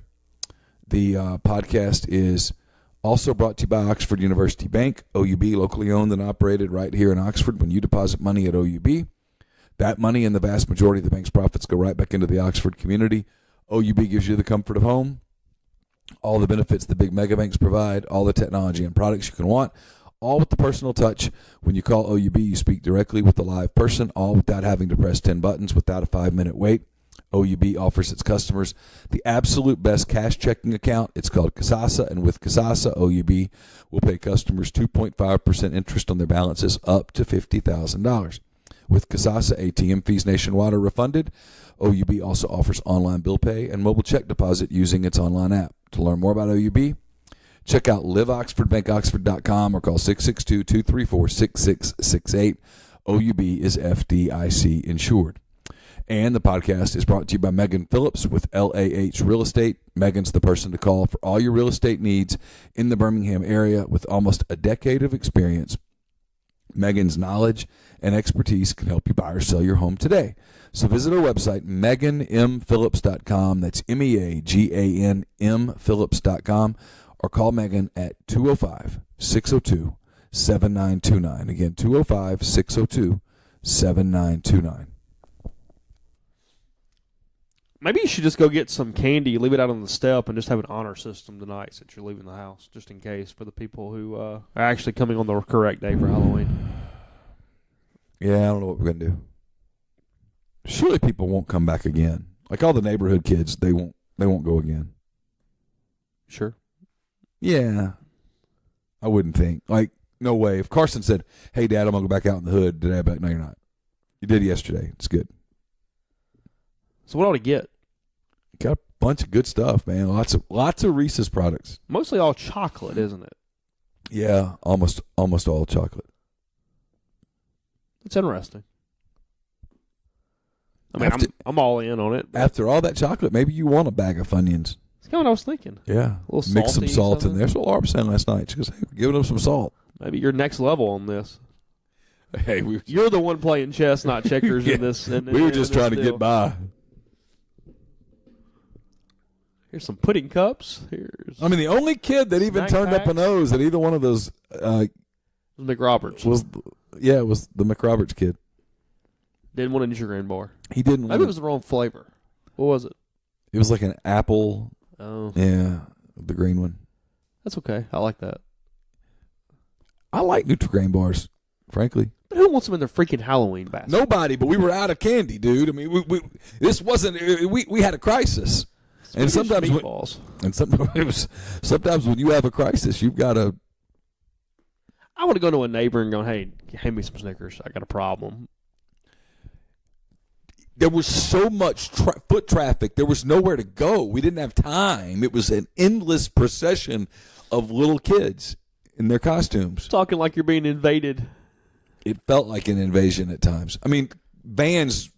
Speaker 6: The podcast is also brought to you by Oxford University Bank, OUB, locally owned and operated right here in Oxford. When you deposit money at OUB, that money and the vast majority of the bank's profits go right back into the Oxford community. OUB gives you the comfort of home, all the benefits the big mega banks provide, all the technology and products you can want, all with the personal touch. When you call OUB, you speak directly with the live person, all without having to press 10 buttons, without a 5-minute wait. OUB offers its customers the absolute best cash checking account. It's called Kasasa, and with Kasasa, OUB will pay customers 2.5% interest on their balances up to $50,000. With Kasasa, ATM fees nationwide are refunded. OUB also offers online bill pay and mobile check deposit using its online app. To learn more about OUB, check out liveoxfordbankoxford.com or call 662-234-6668. OUB is FDIC insured. And the podcast is brought to you by Megan Phillips with LAH Real Estate. Megan's the person to call for all your real estate needs in the Birmingham area. With almost a decade of experience, Megan's knowledge and expertise can help you buy or sell your home today. So visit our website, meganmphillips.com. That's MEAGANM Phillips.com. Or call Megan at 205-602-7929. Again, 205-602-7929.
Speaker 5: Maybe you should just go get some candy, leave it out on the step, and just have an honor system tonight since you're leaving the house, just in case, for the people who are actually coming on the correct day for Halloween.
Speaker 6: Yeah, I don't know what we're going to do. Surely people won't come back again. Like all the neighborhood kids, they won't go again.
Speaker 5: Sure.
Speaker 6: Yeah. I wouldn't think. Like, no way. If Carson said, hey, Dad, I'm going to go back out in the hood today, I'd be like, no, you're not. You did yesterday. It's good.
Speaker 5: So what ought to get?
Speaker 6: Got a bunch of good stuff, man. Lots of Reese's products.
Speaker 5: Mostly all chocolate, isn't it?
Speaker 6: Yeah, almost all chocolate.
Speaker 5: It's interesting. I mean, I'm all in on it.
Speaker 6: After all that chocolate, maybe you want a bag of Funyuns.
Speaker 5: That's kind of what I was thinking.
Speaker 6: Yeah.
Speaker 5: A little
Speaker 6: mix some
Speaker 5: salty
Speaker 6: salt
Speaker 5: something.
Speaker 6: in there. That's what Laura was saying last night. She goes, hey, we're giving them some salt.
Speaker 5: Maybe you're next level on this.
Speaker 6: Hey,
Speaker 5: you're the one playing chess, not checkers
Speaker 6: yeah.
Speaker 5: in this.
Speaker 6: We were just trying to get by.
Speaker 5: Here's some pudding cups.
Speaker 6: I mean, the only kid that even turned up a nose at either one of those
Speaker 5: McRoberts
Speaker 6: was the McRoberts kid.
Speaker 5: Didn't want a Nutri-Grain bar.
Speaker 6: He didn't.
Speaker 5: Maybe it was the wrong flavor. What was it?
Speaker 6: It was like an apple.
Speaker 5: Oh,
Speaker 6: yeah, the green one.
Speaker 5: That's okay. I like that.
Speaker 6: I like Nutri-Grain bars, frankly.
Speaker 5: But who wants them in their freaking Halloween basket?
Speaker 6: Nobody. But we were out of candy, dude. I mean, this wasn't. We had a crisis. And sometimes when you have a crisis, you've got to.
Speaker 5: I want to go to a neighbor and go, hey, hand me some Snickers. I got a problem.
Speaker 6: There was so much foot traffic. There was nowhere to go. We didn't have time. It was an endless procession of little kids in their costumes.
Speaker 5: Talking like you're being invaded.
Speaker 6: It felt like an invasion at times. I mean, vans,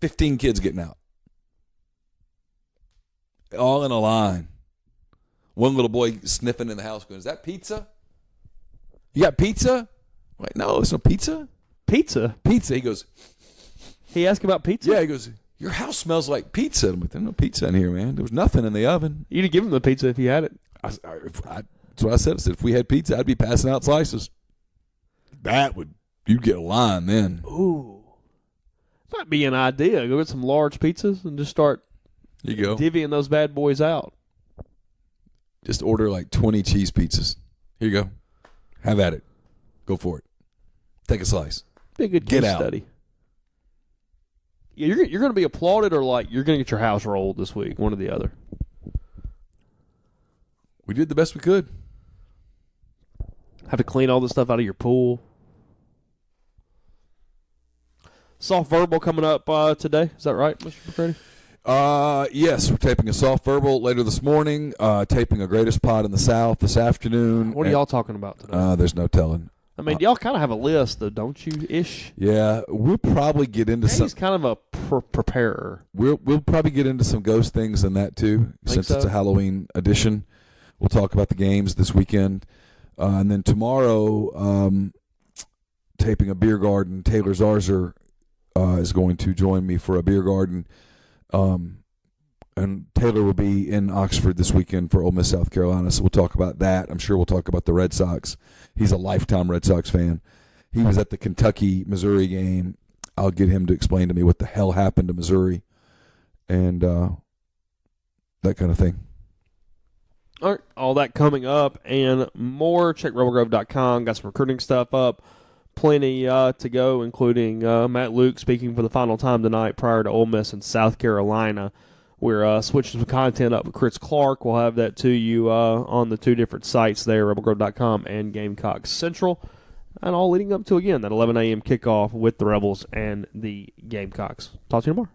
Speaker 6: 15 kids getting out. All in a line. One little boy sniffing in the house going, is that pizza? You got pizza? I'm like, no, it's no pizza.
Speaker 5: Pizza?
Speaker 6: Pizza. He goes.
Speaker 5: He asked about pizza?
Speaker 6: Yeah, he goes, your house smells like pizza. I'm like, there's no pizza in here, man. There was nothing in the oven.
Speaker 5: You'd have given him the pizza if you had it.
Speaker 6: That's what I said. I said if we had pizza, I'd be passing out slices. You'd get a line then.
Speaker 5: Ooh. Might be an idea. Go get some large pizzas and just start divvying those bad boys out.
Speaker 6: Just order like 20 cheese pizzas. Here you go. Have at it. Go for it. Take a slice.
Speaker 5: Be a good case study. Yeah, you're going to be applauded or like you're going to get your house rolled this week, one or the other.
Speaker 6: We did the best we could.
Speaker 5: Have to clean all this stuff out of your pool. Soft verbal coming up today. Is that right, Mr. McCready?
Speaker 6: Yes, we're taping a soft verbal later this morning. Taping a Greatest Pod in the South this afternoon.
Speaker 5: What are y'all talking about today?
Speaker 6: There's no telling.
Speaker 5: I mean, y'all kind of have a list, though, don't you? Ish.
Speaker 6: Yeah, we'll probably get into some.
Speaker 5: He's kind of a preparer.
Speaker 6: We'll probably get into some ghost things in that too, since it's a Halloween edition. We'll talk about the games this weekend, and then tomorrow, taping a beer garden. Taylor Zarzer is going to join me for a beer garden. And Taylor will be in Oxford this weekend for Ole Miss, South Carolina, so we'll talk about that. I'm sure we'll talk about the Red Sox. He's a lifetime Red Sox fan. He was at the Kentucky-Missouri game. I'll get him to explain to me what the hell happened to Missouri and that kind of thing.
Speaker 5: All right, all that coming up and more. Check rebelgrove.com. Got some recruiting stuff up. Plenty to go, including Matt Luke speaking for the final time tonight prior to Ole Miss in South Carolina. We're switching some content up with Chris Clark. We'll have that to you on the two different sites there, rebelgrove.com and Gamecock Central. And all leading up to, again, that 11 a.m. kickoff with the Rebels and the Gamecocks. Talk to you tomorrow.